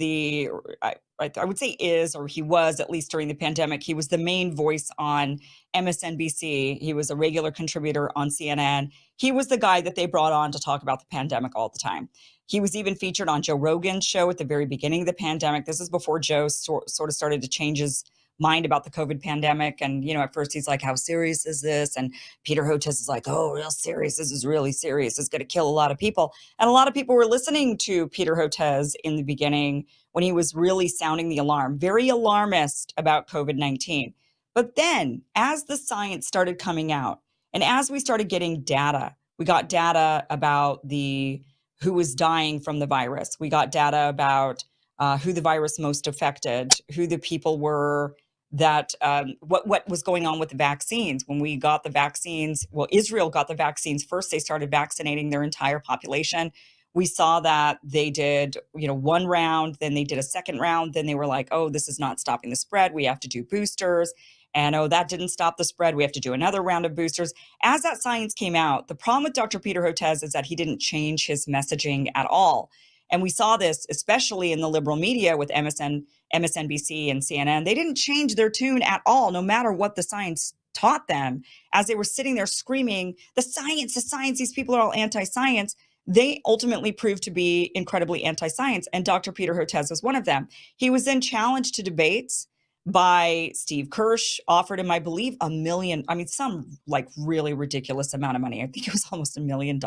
I would say is, or he was, at least during the pandemic, he was the main voice on MSNBC. He was a regular contributor on CNN. He was the guy that they brought on to talk about the pandemic all the time. He was even featured on Joe Rogan's show at the very beginning of the pandemic. This is before Joe sort of started to change his mind about the COVID pandemic. And, you know, at first he's like, how serious is this? And Peter Hotez is like, oh, real serious. This is really serious. It's going to kill a lot of people. And a lot of people were listening to Peter Hotez in the beginning when he was really sounding the alarm, very alarmist about COVID-19. But then as the science started coming out and as we started getting data, we got data about who was dying from the virus. We got data about who the virus most affected, who the people were that what was going on with the vaccines. When we got the vaccines, well, Israel got the vaccines first. They started vaccinating their entire population. We saw that they did, one round, then they did a second round. Then they were like, oh, this is not stopping the spread. We have to do boosters. And oh, that didn't stop the spread. We have to do another round of boosters. As that science came out, the problem with Dr. Peter Hotez is that he didn't change his messaging at all. And we saw this especially in the liberal media with MSNBC and CNN. They didn't change their tune at all, no matter what the science taught them. As they were sitting there screaming, the science, these people are all anti-science. They ultimately proved to be incredibly anti-science. And Dr. Peter Hotez was one of them. He was then challenged to debates by Steve Kirsch, offered him, I believe, $1 million. I mean, some like really ridiculous amount of money. I think it was almost $1 million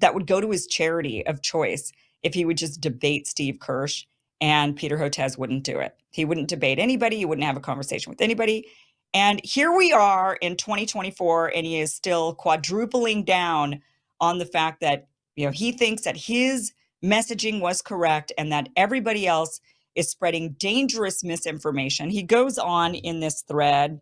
that would go to his charity of choice if he would just debate Steve Kirsch, and Peter Hotez wouldn't do it. He wouldn't debate anybody. He wouldn't have a conversation with anybody. And here we are in 2024, and he is still quadrupling down on the fact that, he thinks that his messaging was correct and that everybody else is spreading dangerous misinformation. He goes on in this thread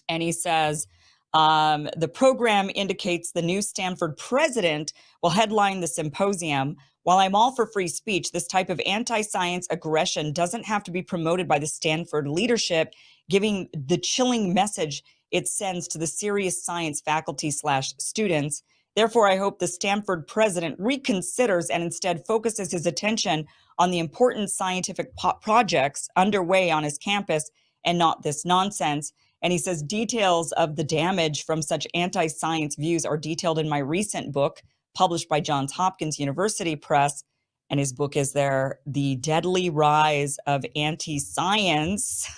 and he says, the program indicates the new Stanford president will headline the symposium. While I'm all for free speech, this type of anti-science aggression doesn't have to be promoted by the Stanford leadership, giving the chilling message it sends to the serious science faculty / students. Therefore, I hope the Stanford president reconsiders and instead focuses his attention on the important scientific projects underway on his campus and not this nonsense. And he says details of the damage from such anti-science views are detailed in my recent book published by Johns Hopkins University Press. And his book is there, The Deadly Rise of Anti-Science.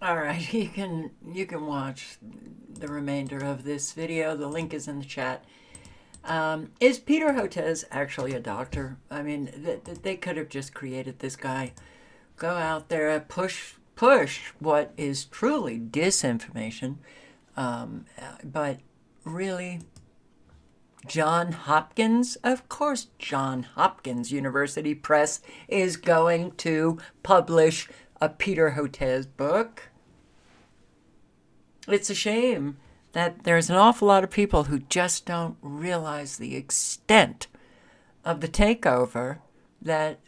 All right, you can watch the remainder of this video. The link is in the chat. Is Peter Hotez actually a doctor? I mean, they could have just created this guy. Go out there, push what is truly disinformation. But really, John Hopkins? Of course, John Hopkins University Press is going to publish a Peter Hotez book. It's a shame that there's an awful lot of people who just don't realize the extent of the takeover that,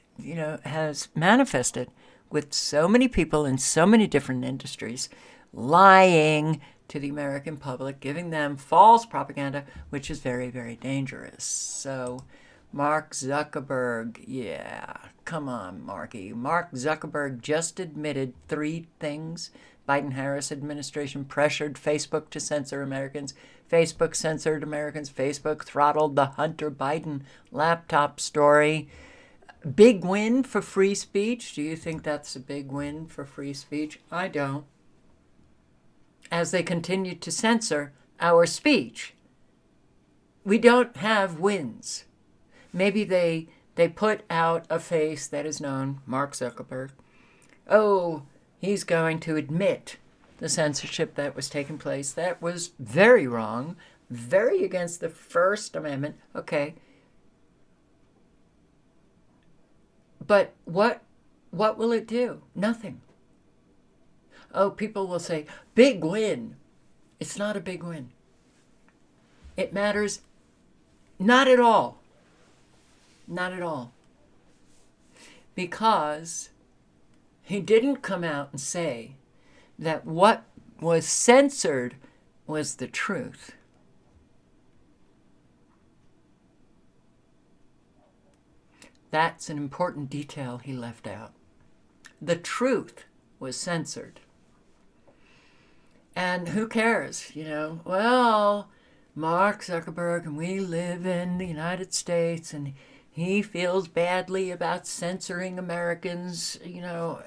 has manifested with so many people in so many different industries lying to the American public, giving them false propaganda, which is very, very dangerous. So Mark Zuckerberg, yeah, come on, Marky. Mark Zuckerberg just admitted 3 things. Biden-Harris administration pressured Facebook to censor Americans. Facebook censored Americans. Facebook throttled the Hunter Biden laptop story. Big win for free speech. Do you think that's a big win for free speech? I don't. As they continue to censor our speech, we don't have wins. Maybe they put out a face that is known, Mark Zuckerberg. Oh, he's going to admit the censorship that was taking place. That was very wrong, very against the First Amendment. Okay. But what will it do? Nothing. Oh, people will say, big win. It's not a big win. It matters not at all. Not at all. Because he didn't come out and say that what was censored was the truth. That's an important detail he left out. the truth was censored. And who cares, you know? Well, Mark Zuckerberg, and we live in the United States, and he feels badly about censoring Americans, you know.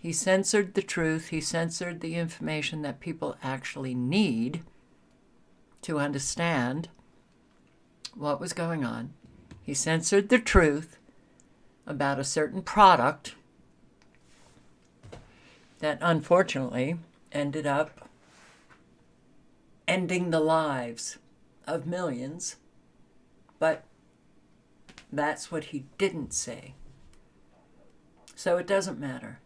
He censored the truth. He censored the information that people actually need to understand what was going on. He censored the truth about a certain product that unfortunately ended up ending the lives of millions. But that's what he didn't say. So it doesn't matter.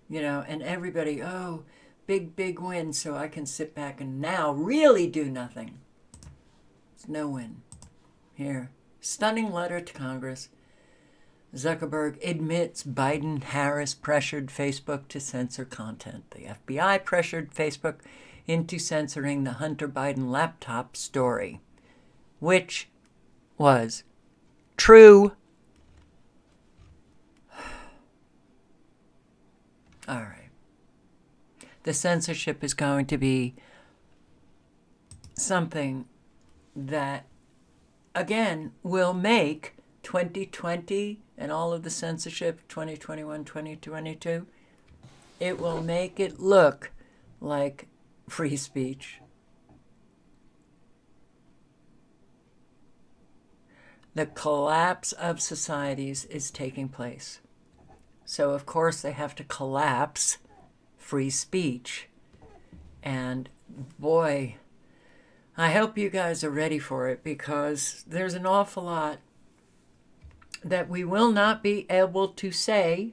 You know, and everybody, oh, big win, so I can sit back and now really do nothing. It's no win. Here, stunning letter to Congress. Zuckerberg admits Biden-Harris pressured Facebook to censor content. The FBI pressured Facebook into censoring the Hunter Biden laptop story, which was true. All right. The censorship is going to be something that, again, will make 2020 and all of the censorship, 2021, 2022, it will make it look like free speech. The collapse of societies is taking place. So, of course, they have to collapse free speech. And boy, I hope you guys are ready for it, because there's an awful lot that we will not be able to say,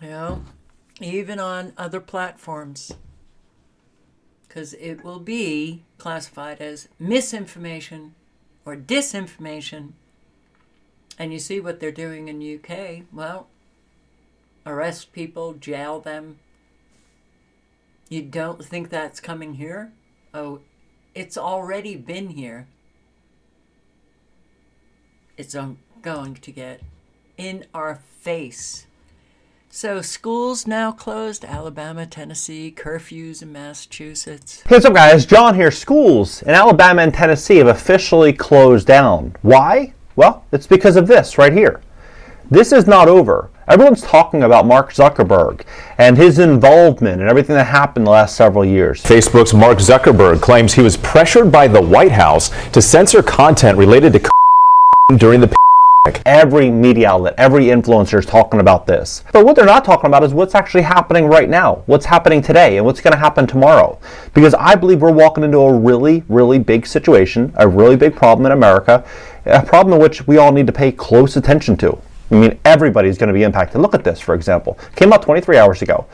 you know, even on other platforms, because it will be classified as misinformation or disinformation. And you see what they're doing in UK. Well, arrest people, jail them. You don't think that's coming here? Oh, it's already been here. It's going to get in our face. So schools now closed, Alabama, Tennessee, curfews in Massachusetts. Hey, what's up, guys? John here. Schools in Alabama and Tennessee have officially closed down. Why? Well, it's because of this right here. This is not over. Everyone's talking about Mark Zuckerberg and his involvement and everything that happened the last several years. Facebook's Mark Zuckerberg claims he was pressured by the White House to censor content related to during the pandemic. Every media outlet, every influencer is talking about this. But what they're not talking about is what's actually happening right now, what's happening today, and what's going to happen tomorrow. Because I believe we're walking into a really, really big situation, a really big problem in America, a problem in which we all need to pay close attention to. I mean, everybody's going to be impacted. Look at this, for example. Came out 23 hours ago.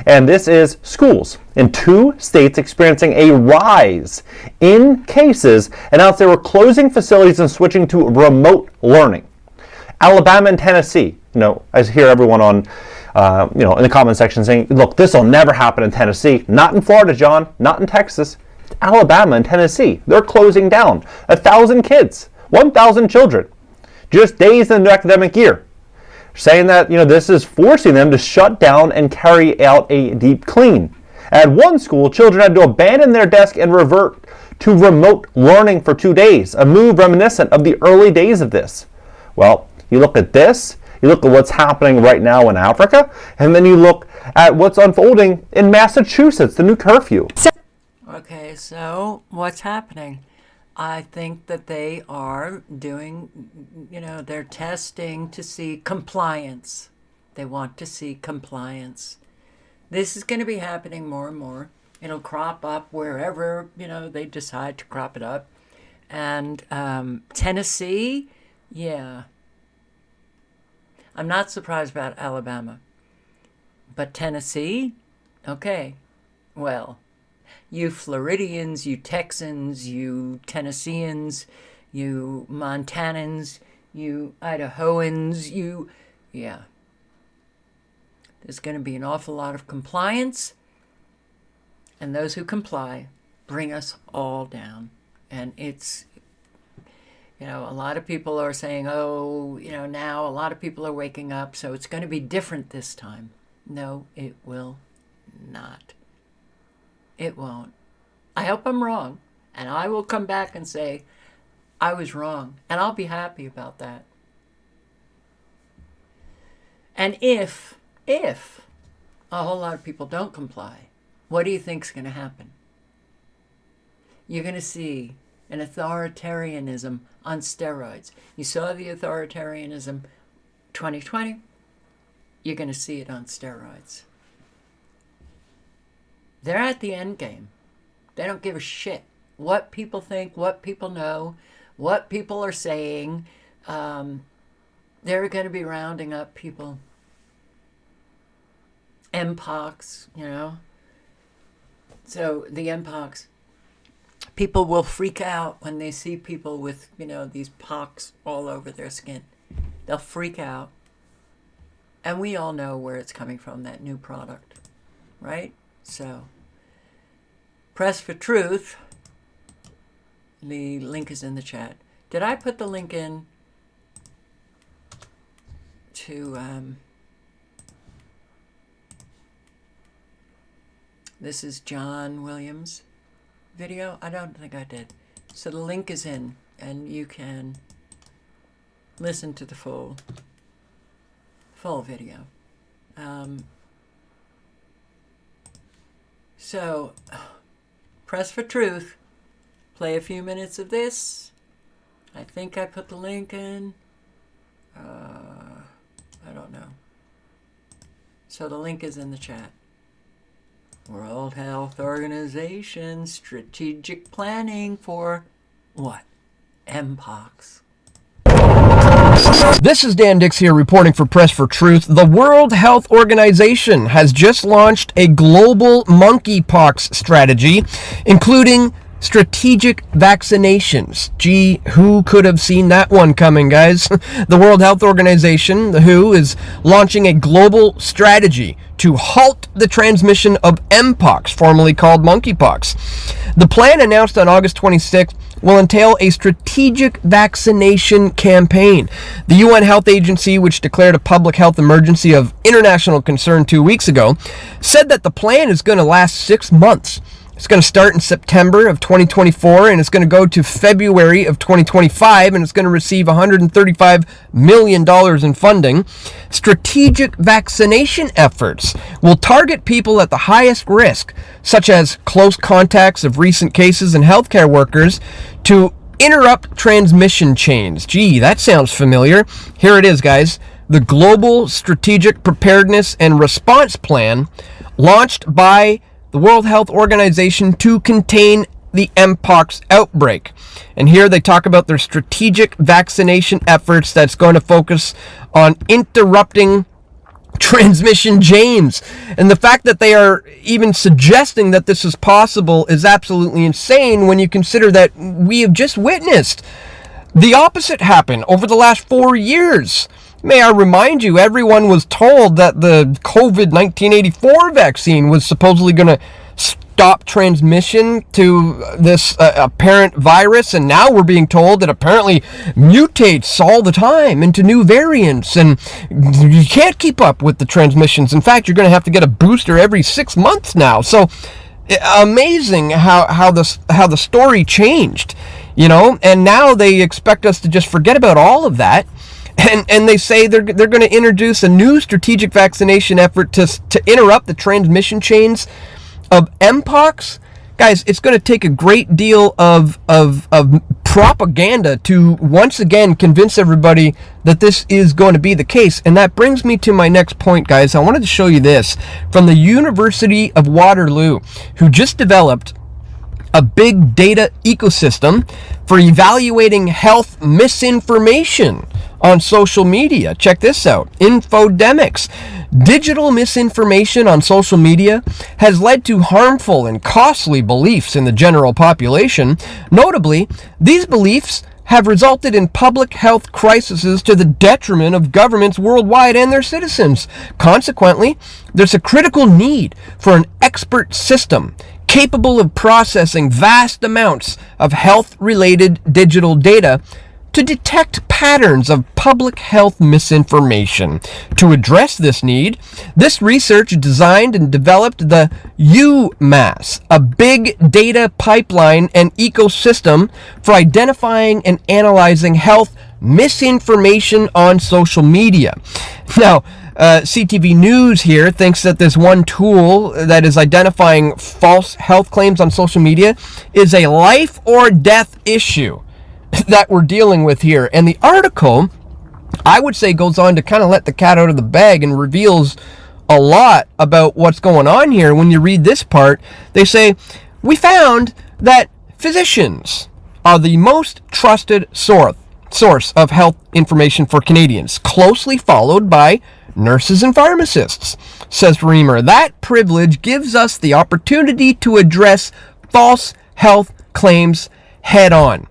And this is schools in 2 states experiencing a rise in cases, announced they were closing facilities and switching to remote learning. Alabama and Tennessee, you know, I hear everyone on, in the comment section saying, look, this will never happen in Tennessee. Not in Florida, John. Not in Texas. It's Alabama and Tennessee. They're closing down. 1,000 kids, 1,000 children, just days in the academic year. Saying that, this is forcing them to shut down and carry out a deep clean. At one school, children had to abandon their desk and revert to remote learning for 2 days, a move reminiscent of the early days of this. Well, you look at this, you look at what's happening right now in Africa, and then you look at what's unfolding in Massachusetts, the new curfew. Okay, so what's happening? I think that they are doing, they're testing to see compliance. They want to see compliance. This is going to be happening more and more. It'll crop up wherever, they decide to crop it up. And Tennessee, yeah. I'm not surprised about Alabama. But Tennessee, okay, well. You Floridians, you Texans, you Tennesseans, you Montanans, you Idahoans, yeah. There's going to be an awful lot of compliance, and those who comply bring us all down. And it's, you know, a lot of people are saying, oh, you know, now a lot of people are waking up, so it's going to be different this time. No, it will not. It won't. I hope I'm wrong, and I will come back and say, I was wrong, and I'll be happy about that. And if a whole lot of people don't comply, what do you think's going to happen? You're going to see an authoritarianism on steroids. You saw the authoritarianism 2020. You're going to see it on steroids. They're at the end game. They don't give a shit what people think, what people know, what people are saying. They're going to be rounding up people. Mpox, you know. So the Mpox, people will freak out when they see people with, you know, these pox all over their skin. They'll freak out. And we all know where it's coming from, that new product, right? So, Press for Truth. The link is in the chat. Did I put the link in to, this is John Williams' video? I don't think I did. So the link is in, and you can listen to the full video. So, Press for Truth. Play a few minutes of this. I think I put the link in. I don't know. So the link is in the chat. World Health Organization strategic planning for what? Mpox. This is Dan Dix here reporting for Press for Truth. The World Health Organization has just launched a global monkeypox strategy, including strategic vaccinations. Gee, who could have seen that one coming, guys? The World Health Organization, the WHO, is launching a global strategy to halt the transmission of Mpox, formerly called monkeypox. The plan, announced on August 26th, will entail a strategic vaccination campaign. The UN Health Agency, which declared a public health emergency of international concern 2 weeks ago, said that the plan is going to last 6 months. It's going to start in September of 2024, and it's going to go to February of 2025, and it's going to receive $135 million in funding. Strategic vaccination efforts will target people at the highest risk, such as close contacts of recent cases and healthcare workers, to interrupt transmission chains. Gee, that sounds familiar. Here it is, guys. The Global Strategic Preparedness and Response Plan, launched by the World Health Organization to contain the Mpox outbreak. And here they talk about their strategic vaccination efforts that's going to focus on interrupting transmission chains. And the fact that they are even suggesting that this is possible is absolutely insane when you consider that we have just witnessed the opposite happen over the last 4 years. May I remind you, everyone was told that the COVID 1984 vaccine was supposedly going to stop transmission to this apparent virus, and now we're being told that apparently mutates all the time into new variants, and you can't keep up with the transmissions. In fact, you're going to have to get a booster every 6 months now. So amazing how the story changed, you know, and now they expect us to just forget about all of that. And they say they're going to introduce a new strategic vaccination effort to interrupt the transmission chains of Mpox. Guys, it's going to take a great deal of propaganda to once again convince everybody that this is going to be the case. And that brings me to my next point, guys. I wanted to show you this from the University of Waterloo, who just developed a big data ecosystem for evaluating health misinformation on social media. Check this out. Infodemics. Digital misinformation on social media has led to harmful and costly beliefs in the general population. Notably, these beliefs have resulted in public health crises to the detriment of governments worldwide and their citizens. Consequently, there's a critical need for an expert system capable of processing vast amounts of health-related digital data to detect patterns of public health misinformation. To address this need, this research designed and developed the UMass, a big data pipeline and ecosystem for identifying and analyzing health misinformation on social media. Now, CTV News here thinks that this one tool that is identifying false health claims on social media is a life or death issue that we're dealing with here. And the article, I would say, goes on to kind of let the cat out of the bag and reveals a lot about what's going on here. When you read this part, they say, we found that physicians are the most trusted source of health information for Canadians, closely followed by nurses and pharmacists. Says Reamer, that privilege gives us the opportunity to address false health claims head on.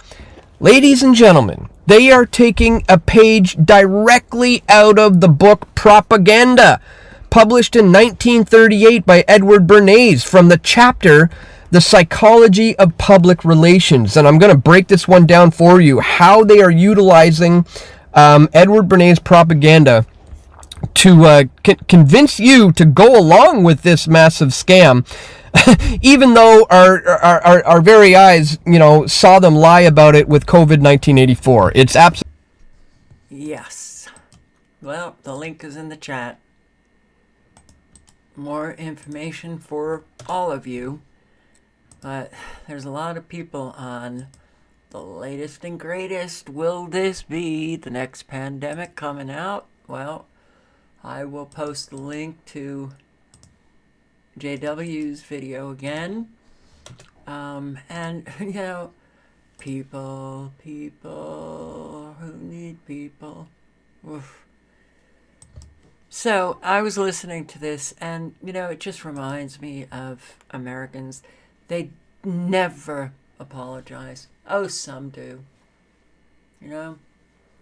Ladies and gentlemen, they are taking a page directly out of the book Propaganda, published in 1938 by Edward Bernays, from the chapter The Psychology of Public Relations. And I'm going to break this one down for you, how they are utilizing Edward Bernays' propaganda to convince you to go along with this massive scam, even though our very eyes, saw them lie about it with COVID 1984. It's absolutely... Yes. Well, the link is in the chat. More information for all of you. But there's a lot of people on the latest and greatest. Will this be the next pandemic coming out? Well, I will post the link to JW's video again. And, people who need people. Oof. So, I was listening to this, and, it just reminds me of Americans. They never apologize. Oh, some do.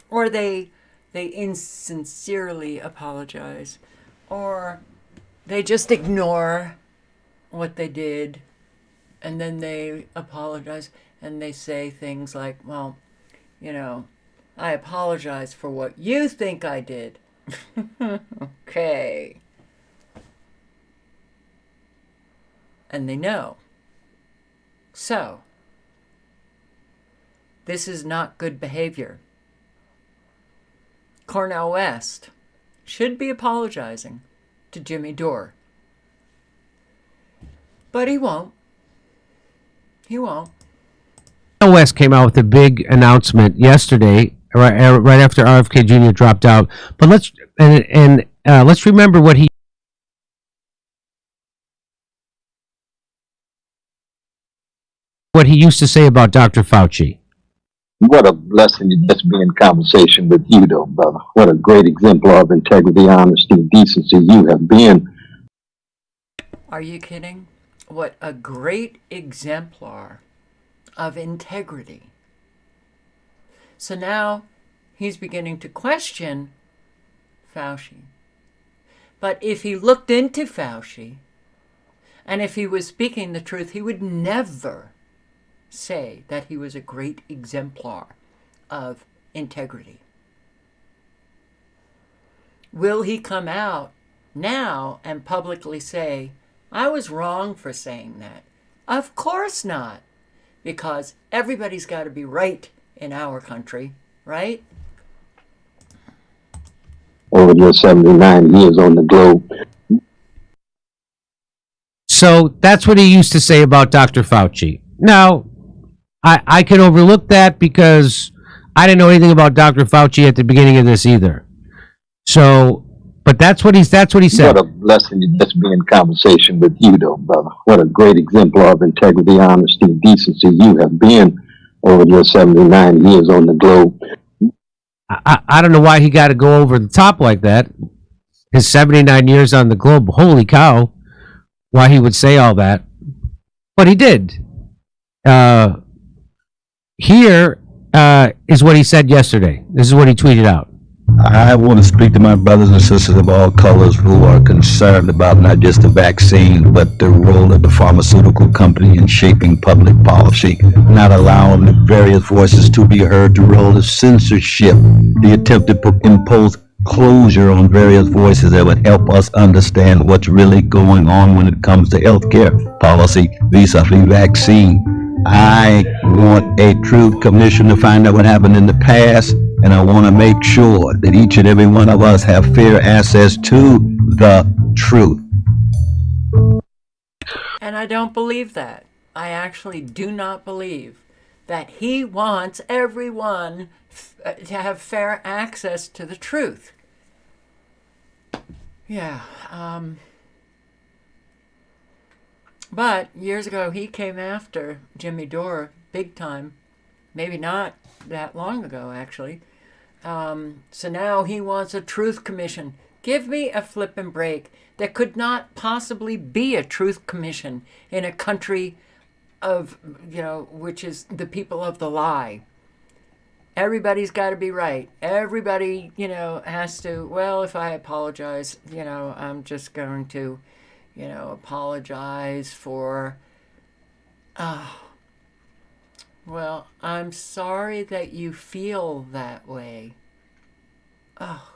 Or they insincerely apologize. Or they just ignore what they did, and then they apologize, and they say things like, well, I apologize for what you think I did. Okay. And they know. So, this is not good behavior. Cornel West should be apologizing to Jimmy Dore. But he won't. He won't. Cornel West came out with a big announcement yesterday, right after RFK Jr. dropped out. But let's remember what he used to say about Dr. Fauci. What a blessing to just be in conversation with you, though, brother. What a great exemplar of integrity, honesty, and decency you have been. Are you kidding? What a great exemplar of integrity. So now he's beginning to question Fauci. But if he looked into Fauci, and if he was speaking the truth, he would never say that he was a great exemplar of integrity. Will he come out now and publicly say, I was wrong for saying that? Of course not, because everybody's got to be right in our country, right? Over your 79 years on the globe. So that's what he used to say about Dr. Fauci. Now, I can overlook that because I didn't know anything about Dr. Fauci at the beginning of this either. So, but that's what he said. What a blessing to just be in conversation with you, though, brother. What a great exemplar of integrity, honesty, and decency you have been over your 79 years on the globe. I don't know why he got to go over the top like that. His 79 years on the globe, holy cow, why he would say all that. But he did. Here is what he said yesterday. This is what he tweeted out. I want to speak to my brothers and sisters of all colors who are concerned about not just the vaccine, but the role of the pharmaceutical company in shaping public policy, not allowing the various voices to be heard, the role of censorship, the attempt to impose closure on various voices that would help us understand what's really going on when it comes to healthcare policy vis-a-vis vaccine. I want a truth commission to find out what happened in the past, and I want to make sure that each and every one of us have fair access to the truth. And I don't believe that. I actually do not believe that he wants everyone to have fair access to the truth. Yeah. But years ago, he came after Jimmy Dore big time. Maybe not that long ago, actually. So now he wants a truth commission. Give me a flippin' break. There could not possibly be a truth commission in a country of, which is the people of the lie. Everybody's got to be right. Everybody, has to, well, if I apologize, I'm just going to, apologize for, well, I'm sorry that you feel that way. Oh.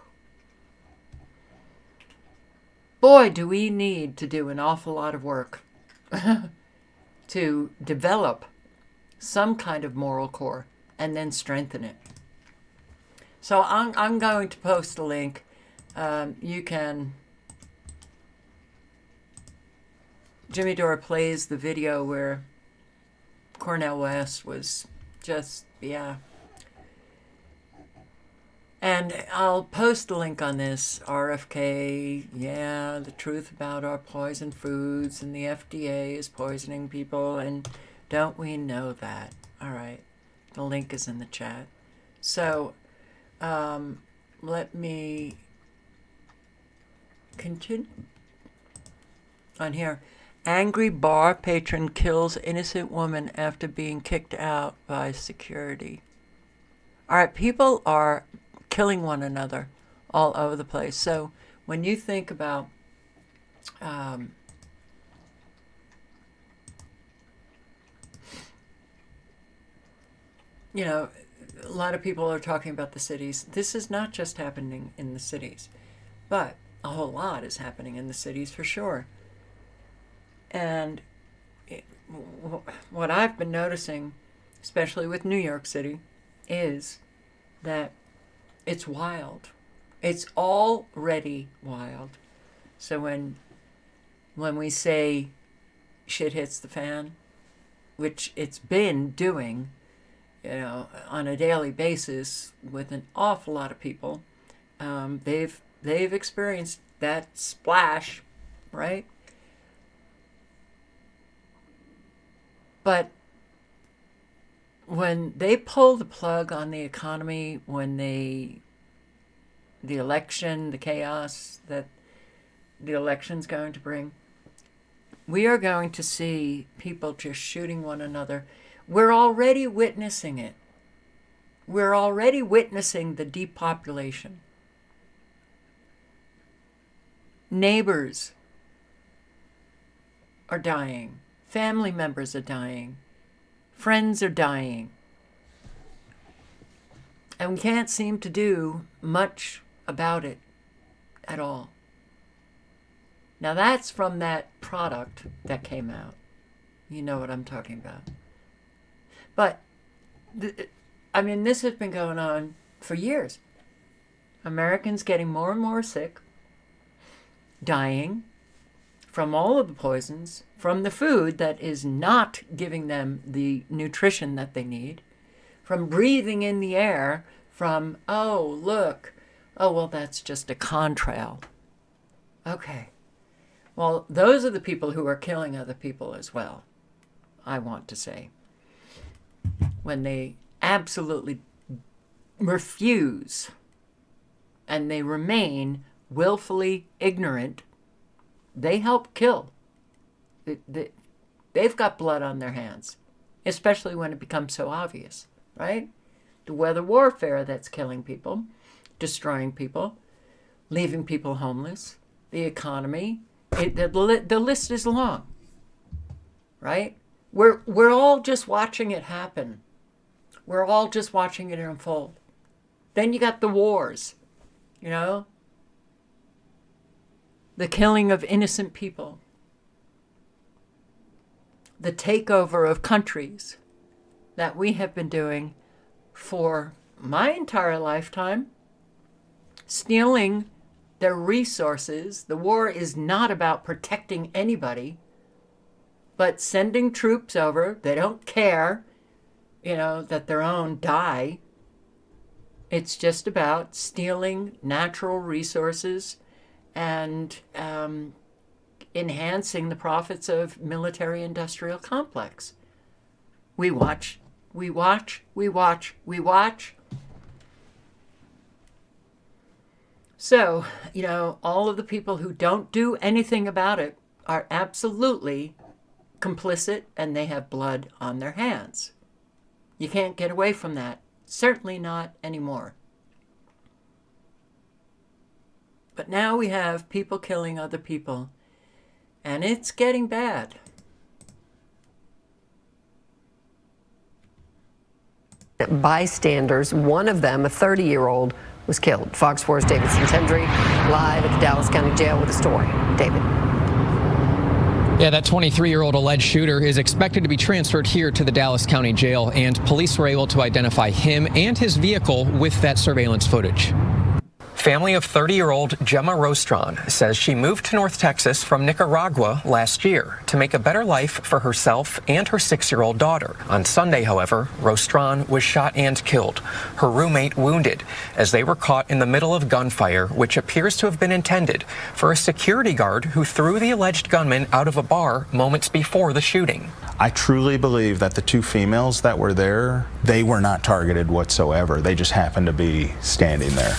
Boy, do we need to do an awful lot of work to develop some kind of moral core and then strengthen it. So I'm going to post a link. You can... Jimmy Dore plays the video where Cornel West was just, yeah. And I'll post a link on this. RFK, yeah, the truth about our poison foods, and the FDA is poisoning people, and don't we know that? All right, the link is in the chat. So let me continue on here. Angry bar patron kills innocent woman after being kicked out by security. All right, people are killing one another all over the place. So when you think about a lot of people are talking about the cities. This is not just happening in the cities, but a whole lot is happening in the cities for sure. And what I've been noticing, especially with New York City, is that it's wild. It's already wild. So when we say shit hits the fan, which it's been doing, on a daily basis with an awful lot of people, they've experienced that splash, right? But when they pull the plug on the economy, when the election, the chaos that the election's going to bring, we are going to see people just shooting one another. We're already witnessing it. We're already witnessing the depopulation. Neighbors are dying. Family members are dying. Friends are dying. And we can't seem to do much about it at all. Now that's from that product that came out. You know what I'm talking about. But, this has been going on for years. Americans getting more and more sick, dying from all of the poisons, from the food that is not giving them the nutrition that they need, from breathing in the air, from, that's just a contrail. Okay. Well, those are the people who are killing other people as well, I want to say. When they absolutely refuse and they remain willfully ignorant, they help kill. They've got blood on their hands, especially when it becomes so obvious, right? The weather warfare that's killing people destroying people, leaving people homeless, the economy. The list is long, right? We're all just watching it happen. We're all just watching it unfold. Then you got the wars, you know, the killing of innocent people, the takeover of countries that we have been doing for my entire lifetime, stealing their resources. The war is not about protecting anybody, but sending troops over. They don't care, you know, that their own die. It's just about stealing natural resources and enhancing the profits of military-industrial complex. We watch, we watch, we watch, we watch. So, you know, all of the people who don't do anything about it are absolutely complicit, and they have blood on their hands. You can't get away from that. Certainly not anymore. But now we have people killing other people, and it's getting bad. Bystanders, one of them, a 30-year-old, was killed. Fox 4's David Santendry live at the Dallas County Jail with a story. David. Yeah, that 23-year-old alleged shooter is expected to be transferred here to the Dallas County Jail, and police were able to identify him and his vehicle with that surveillance footage. Family of 30-year-old Gemma Rostron says she moved to North Texas from Nicaragua last year to make a better life for herself and her 6-year-old daughter. On Sunday, however, Rostron was shot and killed, her roommate wounded, as they were caught in the middle of gunfire, which appears to have been intended for a security guard who threw the alleged gunman out of a bar moments before the shooting. I truly believe that the two females that were there, they were not targeted whatsoever. They just happened to be standing there.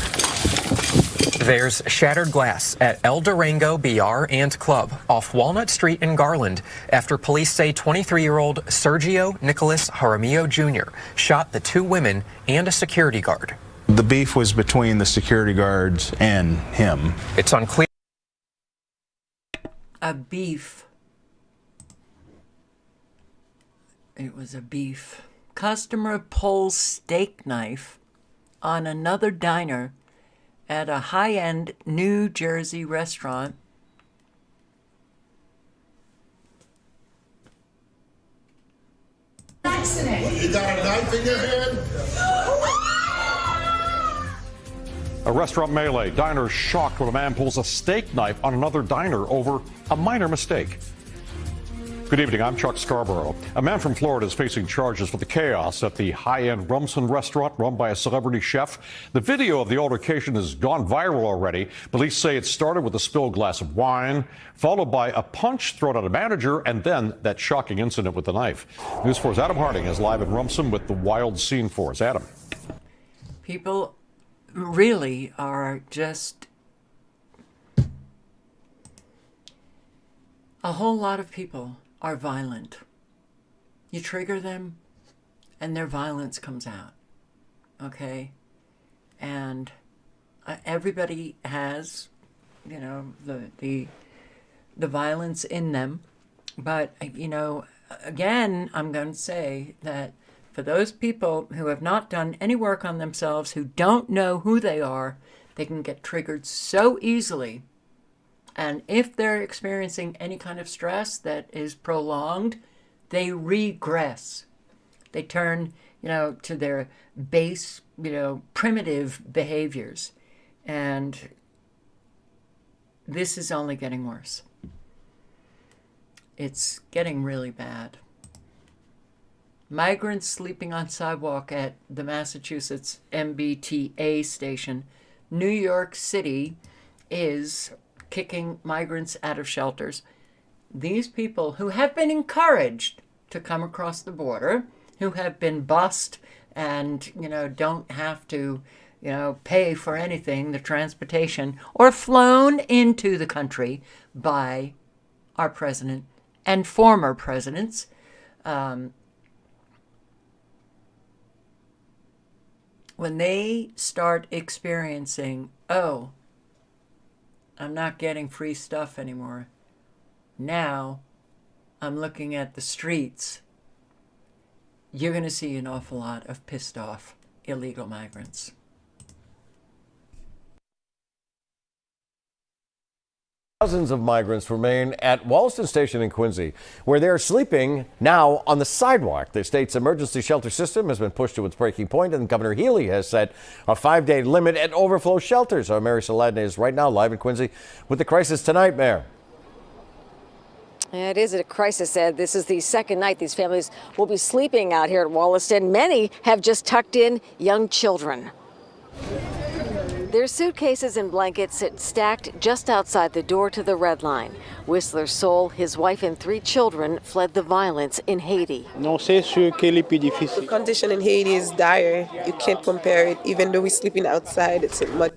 There's shattered glass at El Durango BR and Club off Walnut Street in Garland after police say 23-year-old Sergio Nicolas Jaramillo Jr. shot the two women and a security guard. The beef was between the security guards and him. It's unclear. A beef. It was a beef. Customer pulls steak knife on another diner at a high-end New Jersey restaurant. Accident. You got a knife in your hand? A restaurant melee. Diners shocked when a man pulls a steak knife on another diner over a minor mistake. Good evening, I'm Chuck Scarborough. A man from Florida is facing charges for the chaos at the high-end Rumson restaurant run by a celebrity chef. The video of the altercation has gone viral already. Police say it started with a spilled glass of wine, followed by a punch thrown at a manager, and then that shocking incident with the knife. News 4's Adam Harding is live in Rumson with the wild scene for us. Adam. People really are just... a whole lot of people are violent. You trigger them and their violence comes out. Okay? And everybody has, you know, the violence in them. But, you know, again, I'm going to say that for those people who have not done any work on themselves, who don't know who they are, they can get triggered so easily. And if they're experiencing any kind of stress that is prolonged, they regress. They turn, you know, to their base, you know, primitive behaviors. And this is only getting worse. It's getting really bad. Migrants sleeping on sidewalk at the Massachusetts MBTA station. New York City is kicking migrants out of shelters. These people who have been encouraged to come across the border, who have been bused and, you know, don't have to, you know, pay for anything, the transportation, or flown into the country by our president and former presidents. when they start experiencing, oh, I'm not getting free stuff anymore. Now I'm looking at the streets. You're going to see an awful lot of pissed off illegal migrants. Thousands of migrants remain at Wollaston Station in Quincy, where they're sleeping now on the sidewalk. The state's emergency shelter system has been pushed to its breaking point, and Governor Healy has set a 5-day limit at overflow shelters. Our Mary Saladin is right now live in Quincy with the crisis tonight, Mayor. It is a crisis, Ed. This is the second night these families will be sleeping out here at Wollaston. Many have just tucked in young children. Their suitcases and blankets sit stacked just outside the door to the Red Line. Whistler Soul, his wife and 3 children fled the violence in Haiti. The condition in Haiti is dire. You can't compare it. Even though we're sleeping outside, it's much.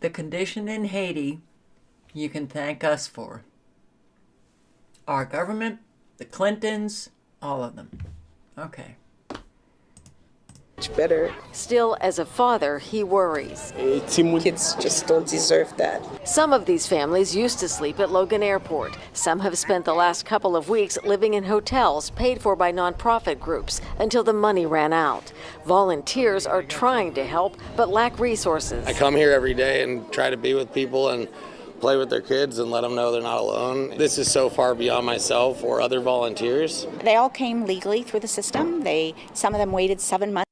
The condition in Haiti, you can thank us for. Our government, the Clintons, all of them. Okay. Better. Still, as a father, he worries. Kids just don't deserve that. Some of these families used to sleep at Logan Airport. Some have spent the last couple of weeks living in hotels paid for by nonprofit groups until the money ran out. Volunteers are trying to help but lack resources. I come here every day and try to be with people and play with their kids and let them know they're not alone. This is so far beyond myself or other volunteers. They all came legally through the system. Some of them waited 7 months.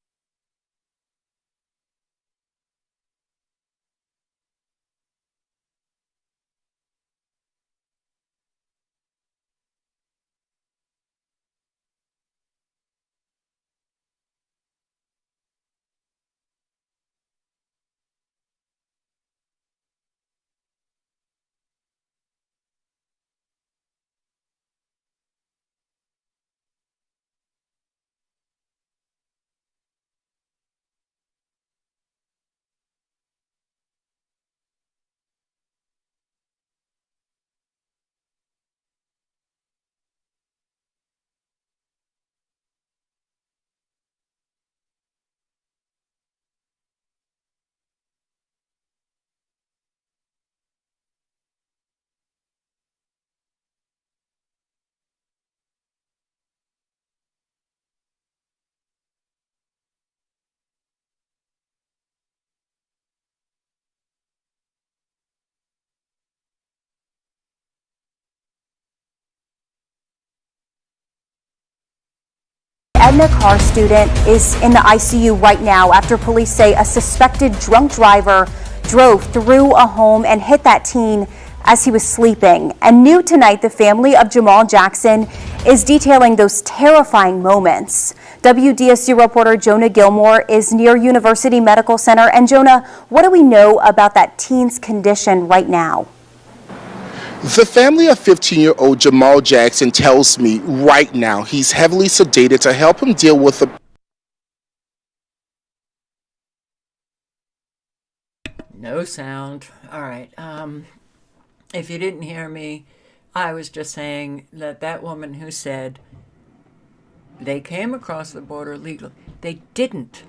Edna Carr student is in the ICU right now after police say a suspected drunk driver drove through a home and hit that teen as he was sleeping. And new tonight, the family of Jamal Jackson is detailing those terrifying moments. WDSU reporter Jonah Gilmore is near University Medical Center. And Jonah, what do we know about that teen's condition right now? The family of 15-year-old Jamal Jackson tells me right now he's heavily sedated to help him deal with the... No sound. All right. If you didn't hear me, I was just saying that woman who said they came across the border legally. They didn't.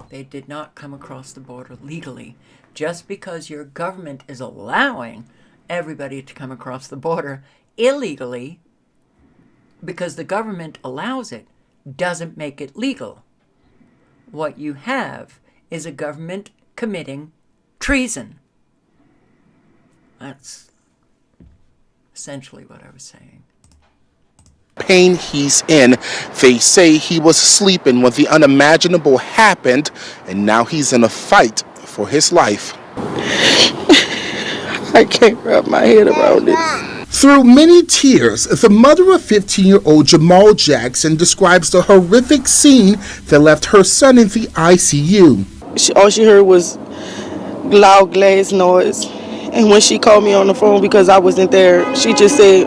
They did not come across the border legally. Just because your government is allowing everybody to come across the border illegally, because the government allows it, doesn't make it legal. What you have is a government committing treason. That's essentially what I was saying. Pain he's in. They say he was sleeping when the unimaginable happened, and now he's in a fight for his life. I can't wrap my head around it. Through many tears, the mother of 15-year-old Jamal Jackson describes the horrific scene that left her son in the ICU. All she heard was loud glass noise. And when she called me on the phone because I wasn't there, she just said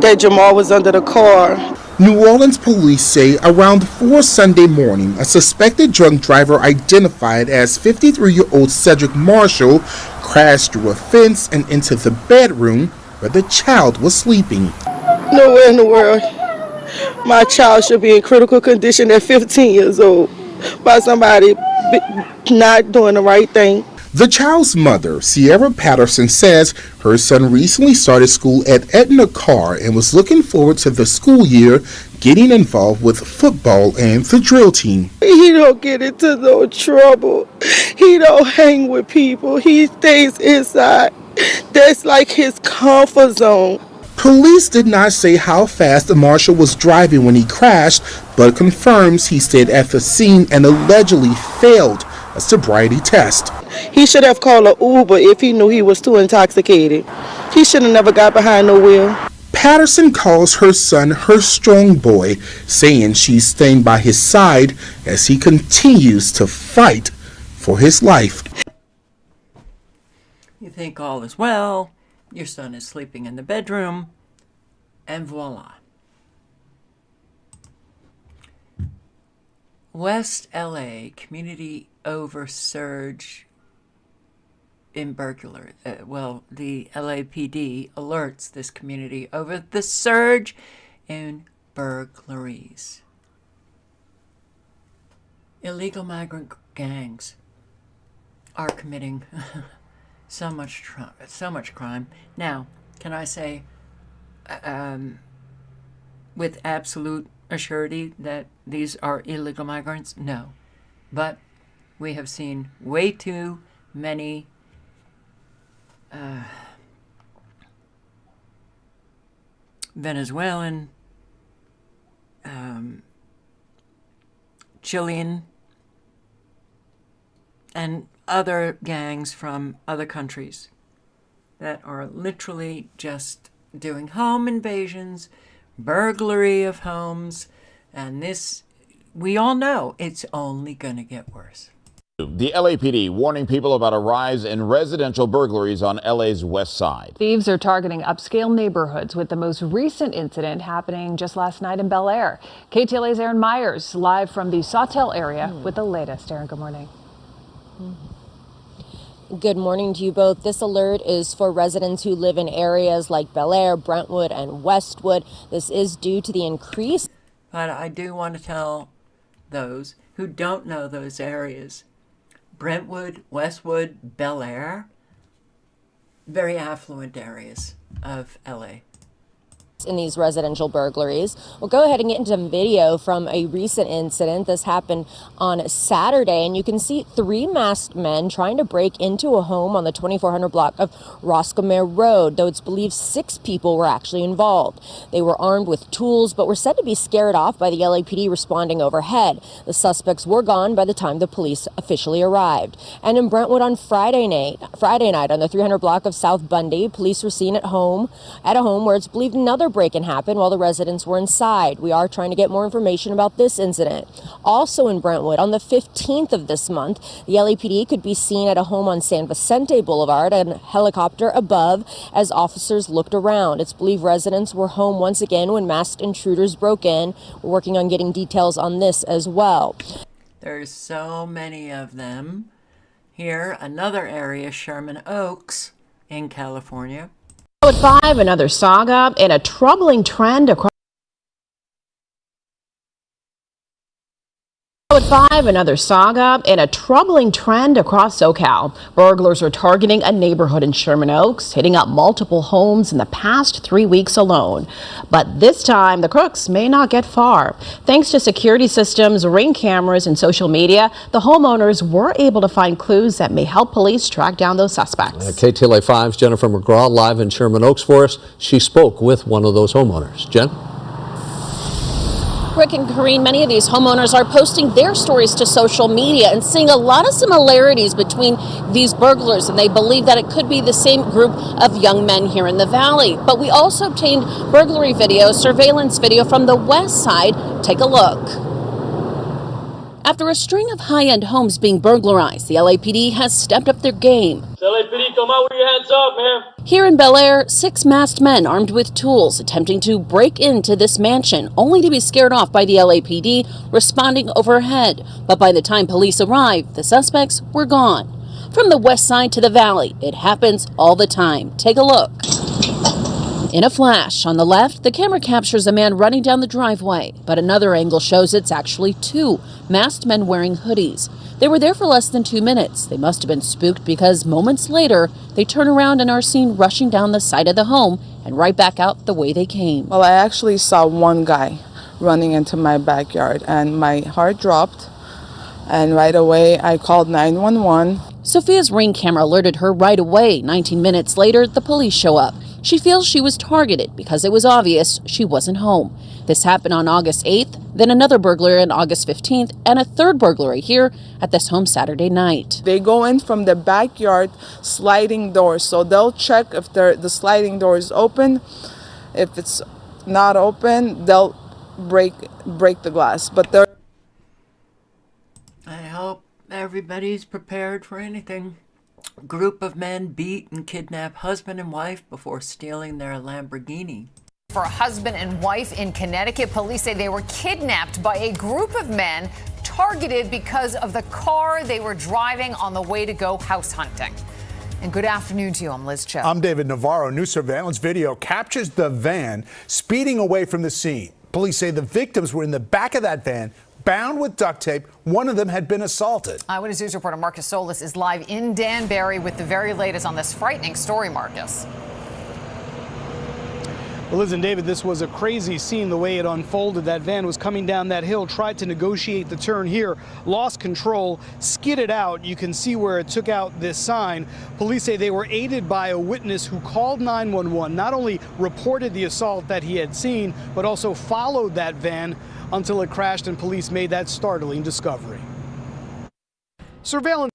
that Jamal was under the car. New Orleans police say around 4 Sunday morning, a suspected drunk driver identified as 53-year-old Cedric Marshall crashed through a fence and into the bedroom where the child was sleeping. Nowhere in the world my child should be in critical condition at 15 years old. by somebody not doing the right thing. The child's mother, Sierra Patterson, says her son recently started school at Etna Carr and was looking forward to the school year getting involved with football and the drill team. He don't get into no trouble. He don't hang with people. He stays inside. That's like his comfort zone. Police did not say how fast the marshal was driving when he crashed, but confirms he stayed at the scene and allegedly failed a sobriety test. He should have called an Uber if he knew he was too intoxicated. He should have never got behind no wheel. Patterson calls her son her strong boy, saying she's staying by his side as he continues to fight for his life. You think all is well, your son is sleeping in the bedroom, and voila. West LA community over surge in burglary. The LAPD alerts this community over the surge in burglaries. Illegal migrant gangs are committing so much crime. Now, can I say with absolute assurity that these are illegal migrants? No. But we have seen way too many Venezuelan, Chilean, and other gangs from other countries that are literally just doing home invasions, burglary of homes, and this, we all know it's only going to get worse. The LAPD warning people about a rise in residential burglaries on LA's west side. Thieves are targeting upscale neighborhoods, with the most recent incident happening just last night in Bel Air. KTLA's Aaron Myers live from the Sawtelle area with the latest. Aaron, good morning. Good morning to you both. This alert is for residents who live in areas like Bel Air, Brentwood, and Westwood. This is due to the increase. But I do want to tell those who don't know those areas, Brentwood, Westwood, Bel Air, very affluent areas of LA. In these residential burglaries. We'll go ahead and get into some video from a recent incident. This happened on Saturday, and you can see three masked men trying to break into a home on the 2400 block of Roscommare Road, though it's believed 6 people were actually involved. They were armed with tools, but were said to be scared off by the LAPD responding overhead. The suspects were gone by the time the police officially arrived. And in Brentwood on Friday night on the 300 block of South Bundy, police were seen at a home where it's believed another break-in happened while the residents were inside. We are trying to get more information about this incident. Also in Brentwood, on the 15th of this month, the LAPD could be seen at a home on San Vicente Boulevard and a helicopter above as officers looked around. It's believed residents were home once again when masked intruders broke in. We're working on getting details on this as well. There's so many of them. Here, another area, Sherman Oaks in California. At 5, another saga and a troubling trend across. At 5, another saga and a troubling trend across SoCal. Burglars are targeting a neighborhood in Sherman Oaks, hitting up multiple homes in the past 3 weeks alone. But this time, the crooks may not get far. Thanks to security systems, Ring cameras, and social media, the homeowners were able to find clues that may help police track down those suspects. KTLA 5's Jennifer McGraw live in Sherman Oaks for us. She spoke with one of those homeowners. Jen? Rick and Karine, many of these homeowners are posting their stories to social media and seeing a lot of similarities between these burglars, and they believe that it could be the same group of young men here in the valley. But we also obtained burglary video, surveillance video from the west side. Take a look. After a string of high-end homes being burglarized, the LAPD has stepped up their game. LAPD, come out with your hands up, man. Here in Bel Air, 6 masked men armed with tools attempting to break into this mansion, only to be scared off by the LAPD responding overhead. But by the time police arrived, the suspects were gone. From the west side to the valley, it happens all the time. Take a look. In a flash, on the left, the camera captures a man running down the driveway, but another angle shows it's actually two masked men wearing hoodies. They were there for less than 2 minutes. They must have been spooked because moments later, they turn around and are seen rushing down the side of the home and right back out the way they came. Well, I actually saw one guy running into my backyard and my heart dropped. And right away, I called 911. Sophia's Ring camera alerted her right away. 19 minutes later, the police show up. She feels she was targeted because it was obvious she wasn't home. This happened on August 8th, then another burglary on August 15th, and a third burglary here at this home Saturday night. They go in from the backyard sliding doors, so they'll check if the sliding door is open. If it's not open, they'll break the glass. But they're I hope everybody's prepared for anything. A group of men beat and kidnap husband and wife before stealing their Lamborghini. For a husband and wife in Connecticut, police say they were kidnapped by a group of men targeted because of the car they were driving on the way to go house hunting. And good afternoon to you. I'm Liz Cho. I'm David Navarro. New surveillance video captures the van speeding away from the scene. Police say the victims were in the back of that van, bound with duct tape. One of them had been assaulted. Eyewitness News reporter Marcus Solis is live in Danbury with the very latest on this frightening story, Marcus. Well, Liz and David, this was a crazy scene the way it unfolded. That van was coming down that hill, tried to negotiate the turn here, lost control, skidded out. You can see where it took out this sign. Police say they were aided by a witness who called 911, not only reported the assault that he had seen, but also followed that van until it crashed and police made that startling discovery. Surveillance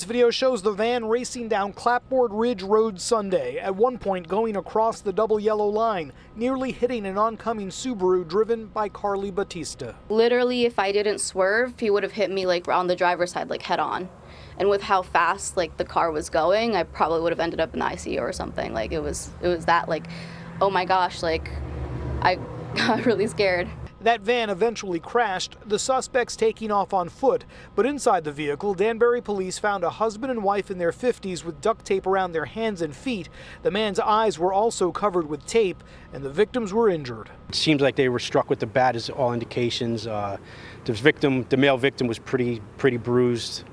video shows the van racing down Clapboard Ridge Road Sunday, at one point going across the double yellow line, nearly hitting an oncoming Subaru driven by Carly Batista. Literally, if I didn't swerve, he would have hit me like on the driver's side, like head on. And with how fast like the car was going, I probably would have ended up in the ICU or something. Like it was that like, oh my gosh, like I got really scared. That van eventually crashed, the suspects taking off on foot. But inside the vehicle, Danbury police found a husband and wife in their 50s with duct tape around their hands and feet. The man's eyes were also covered with tape, and the victims were injured. It seems like they were struck with the bat, as all indications. The male victim was pretty bruised,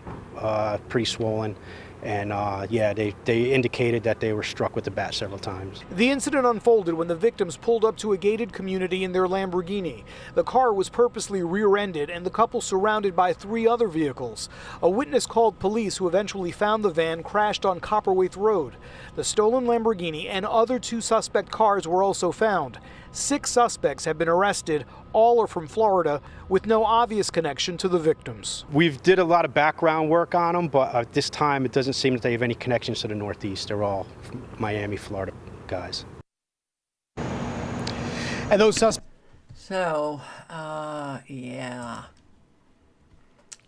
pretty swollen. And yeah, they indicated that they were struck with the bat several times. The incident unfolded when the victims pulled up to a gated community in their Lamborghini. The car was purposely rear-ended and the couple surrounded by 3 other vehicles. A witness called police, who eventually found the van crashed on Copperwaith Road. The stolen Lamborghini and other 2 suspect cars were also found. 6 suspects have been arrested. All are from Florida, with no obvious connection to the victims. We've did a lot of background work on them, but at this time it doesn't seem that they have any connections to the Northeast. They're all from Miami, Florida guys. And those suspects. So, yeah.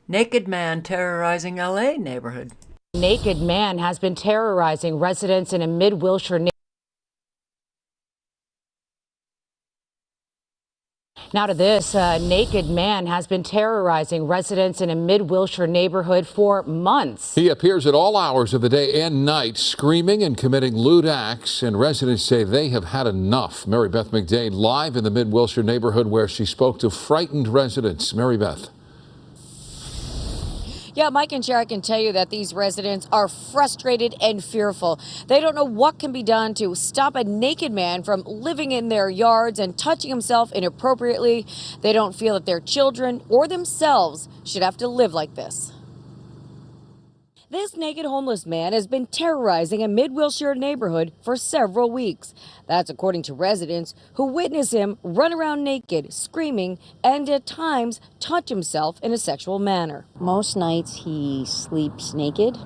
Naked man terrorizing LA neighborhood. Naked man has been terrorizing residents in a mid-Wilshire neighborhood. Now to this, a naked man has been terrorizing residents in a mid-Wilshire neighborhood for months. He appears at all hours of the day and night, screaming and committing lewd acts, and residents say they have had enough. Mary Beth McDade live in the mid-Wilshire neighborhood where she spoke to frightened residents. Mary Beth. Yeah, Mike and Sharon can tell you that these residents are frustrated and fearful. They don't know what can be done to stop a naked man from living in their yards and touching himself inappropriately. They don't feel that their children or themselves should have to live like this. This naked homeless man has been terrorizing a mid-Wilshire neighborhood for several weeks. That's according to residents who witness him run around naked, screaming, and at times touch himself in a sexual manner. Most nights he sleeps naked,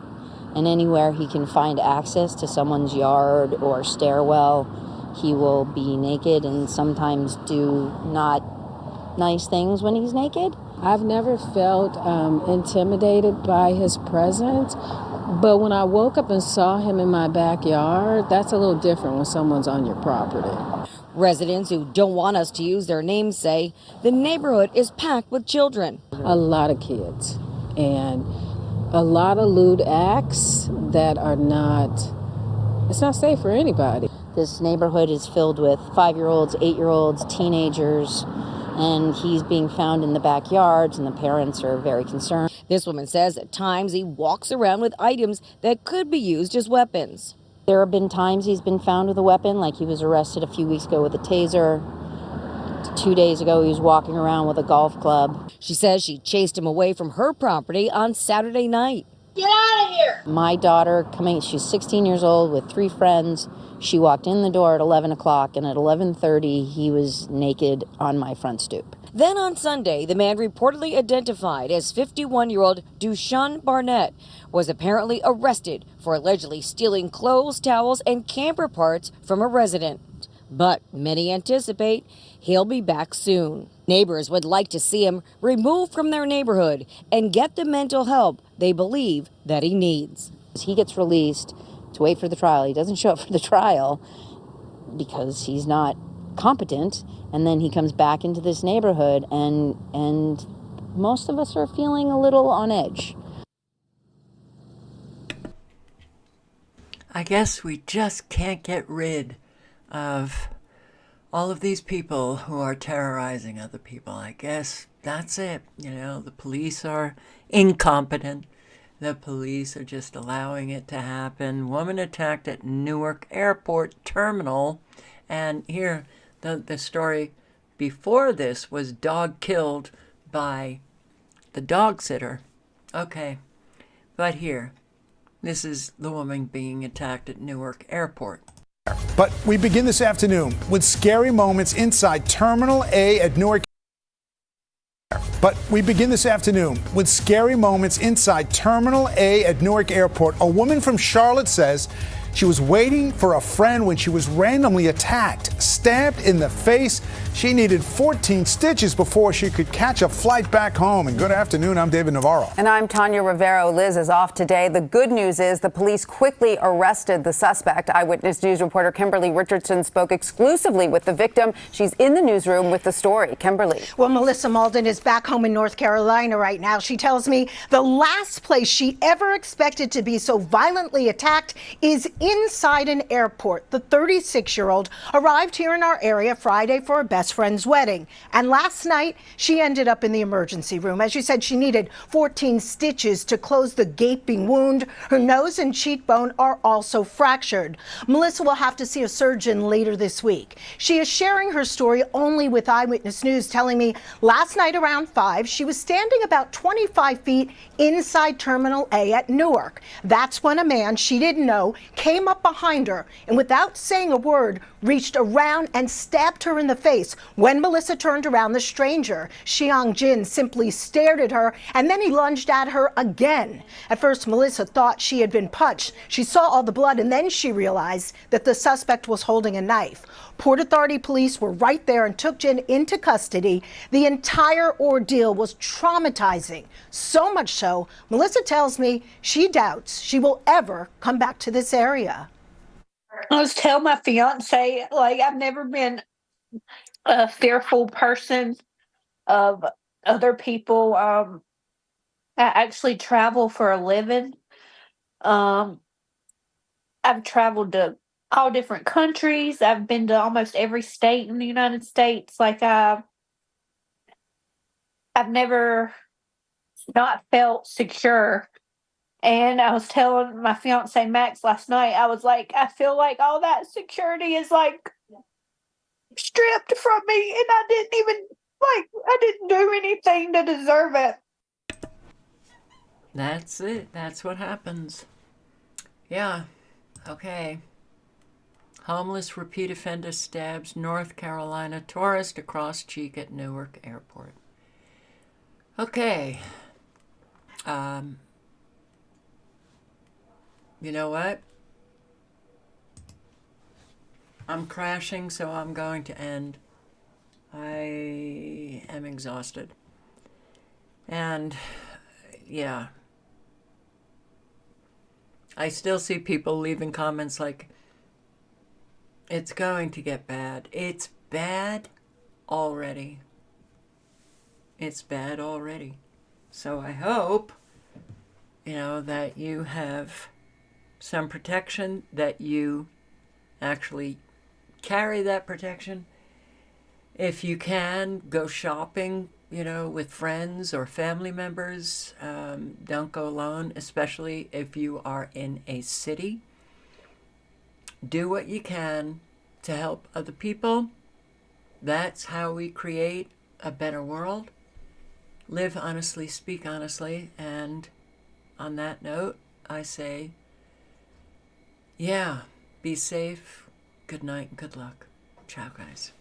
and anywhere he can find access to someone's yard or stairwell, he will be naked and sometimes do not nice things when he's naked. I've never felt intimidated by his presence, but when I woke up and saw him in my backyard, that's a little different when someone's on your property. Residents who don't want us to use their names say the neighborhood is packed with children. A lot of kids and a lot of lewd acts that are not, it's not safe for anybody. This neighborhood is filled with 5-year-olds, 8-year-olds, teenagers, and he's being found in the backyards, and the parents are very concerned. This woman says at times he walks around with items that could be used as weapons. There have been times he's been found with a weapon, like he was arrested a few weeks ago with a taser. 2 days ago, he was walking around with a golf club. She says she chased him away from her property on Saturday night. Get out of here! My daughter, she's 16 years old with 3 friends. She walked in the door at 11 o'clock, and at 11:30, he was naked on my front stoop. Then on Sunday, the man reportedly identified as 51-year-old Dushan Barnett was apparently arrested for allegedly stealing clothes, towels, and camper parts from a resident. But many anticipate he'll be back soon. Neighbors would like to see him removed from their neighborhood and get the mental help they believe that he needs. He gets released to wait for the trial. He doesn't show up for the trial because he's not competent, and then he comes back into this neighborhood, and most of us are feeling a little on edge. I guess we just can't get rid of all of these people who are terrorizing other people. I guess that's it. You know, the police are incompetent. The police are just allowing it to happen. Woman attacked at Newark Airport Terminal. And here, the story before this was dog killed by the dog sitter. Okay, but here, this is the woman being attacked at Newark Airport. But we begin this afternoon with scary moments inside Terminal A at Newark. But we begin this afternoon with scary moments inside Terminal A at Newark Airport. A woman from Charlotte says she was waiting for a friend when she was randomly attacked, stabbed in the face. She needed 14 stitches before she could catch a flight back home. And good afternoon, I'm David Navarro. And I'm Tanya Rivero. Liz is off today. The good news is the police quickly arrested the suspect. Eyewitness News reporter Kimberly Richardson spoke exclusively with the victim. She's in the newsroom with the story. Kimberly. Well, Melissa Malden is back home in North Carolina right now. She tells me the last place she ever expected to be so violently attacked is inside an airport. The 36-year-old arrived here in our area Friday for a best friend's wedding. And last night, she ended up in the emergency room. As you said, she needed 14 stitches to close the gaping wound. Her nose and cheekbone are also fractured. Melissa will have to see a surgeon later this week. She is sharing her story only with Eyewitness News, telling me last night around 5, she was standing about 25 feet inside Terminal A at Newark. That's when a man she didn't know came up behind her and without saying a word, reached around and stabbed her in the face. When Melissa turned around, the stranger, Xiang Jin, simply stared at her, and then he lunged at her again. At first, Melissa thought she had been punched. She saw all the blood, and then she realized that the suspect was holding a knife. Port Authority police were right there and took Jin into custody. The entire ordeal was traumatizing, so much so, Melissa tells me she doubts she will ever come back to this area. I was telling my fiance, like, I've never been a fearful person of other people. I actually travel for a living. I've traveled to all different countries. I've been to almost every state in the United States. Like, I've never not felt secure. And I was telling my fiance Max last night, I was like, I feel like all that security is like stripped from me, and I didn't do anything to deserve it. That's it. That's what happens. Yeah. Okay. Homeless repeat offender stabs North Carolina tourist across cheek at Newark Airport. Okay. You know what? I'm crashing, so I'm going to end. I am exhausted. And, yeah. I still see people leaving comments like, it's going to get bad. It's bad already. It's bad already. So I hope, that you have some protection, that you actually carry that protection. If you can, go shopping, with friends or family members. Don't go alone, especially if you are in a city. Do what you can to help other people. That's how we create a better world. Live honestly, speak honestly, and on that note, I say, be safe, good night, and good luck. Ciao, guys.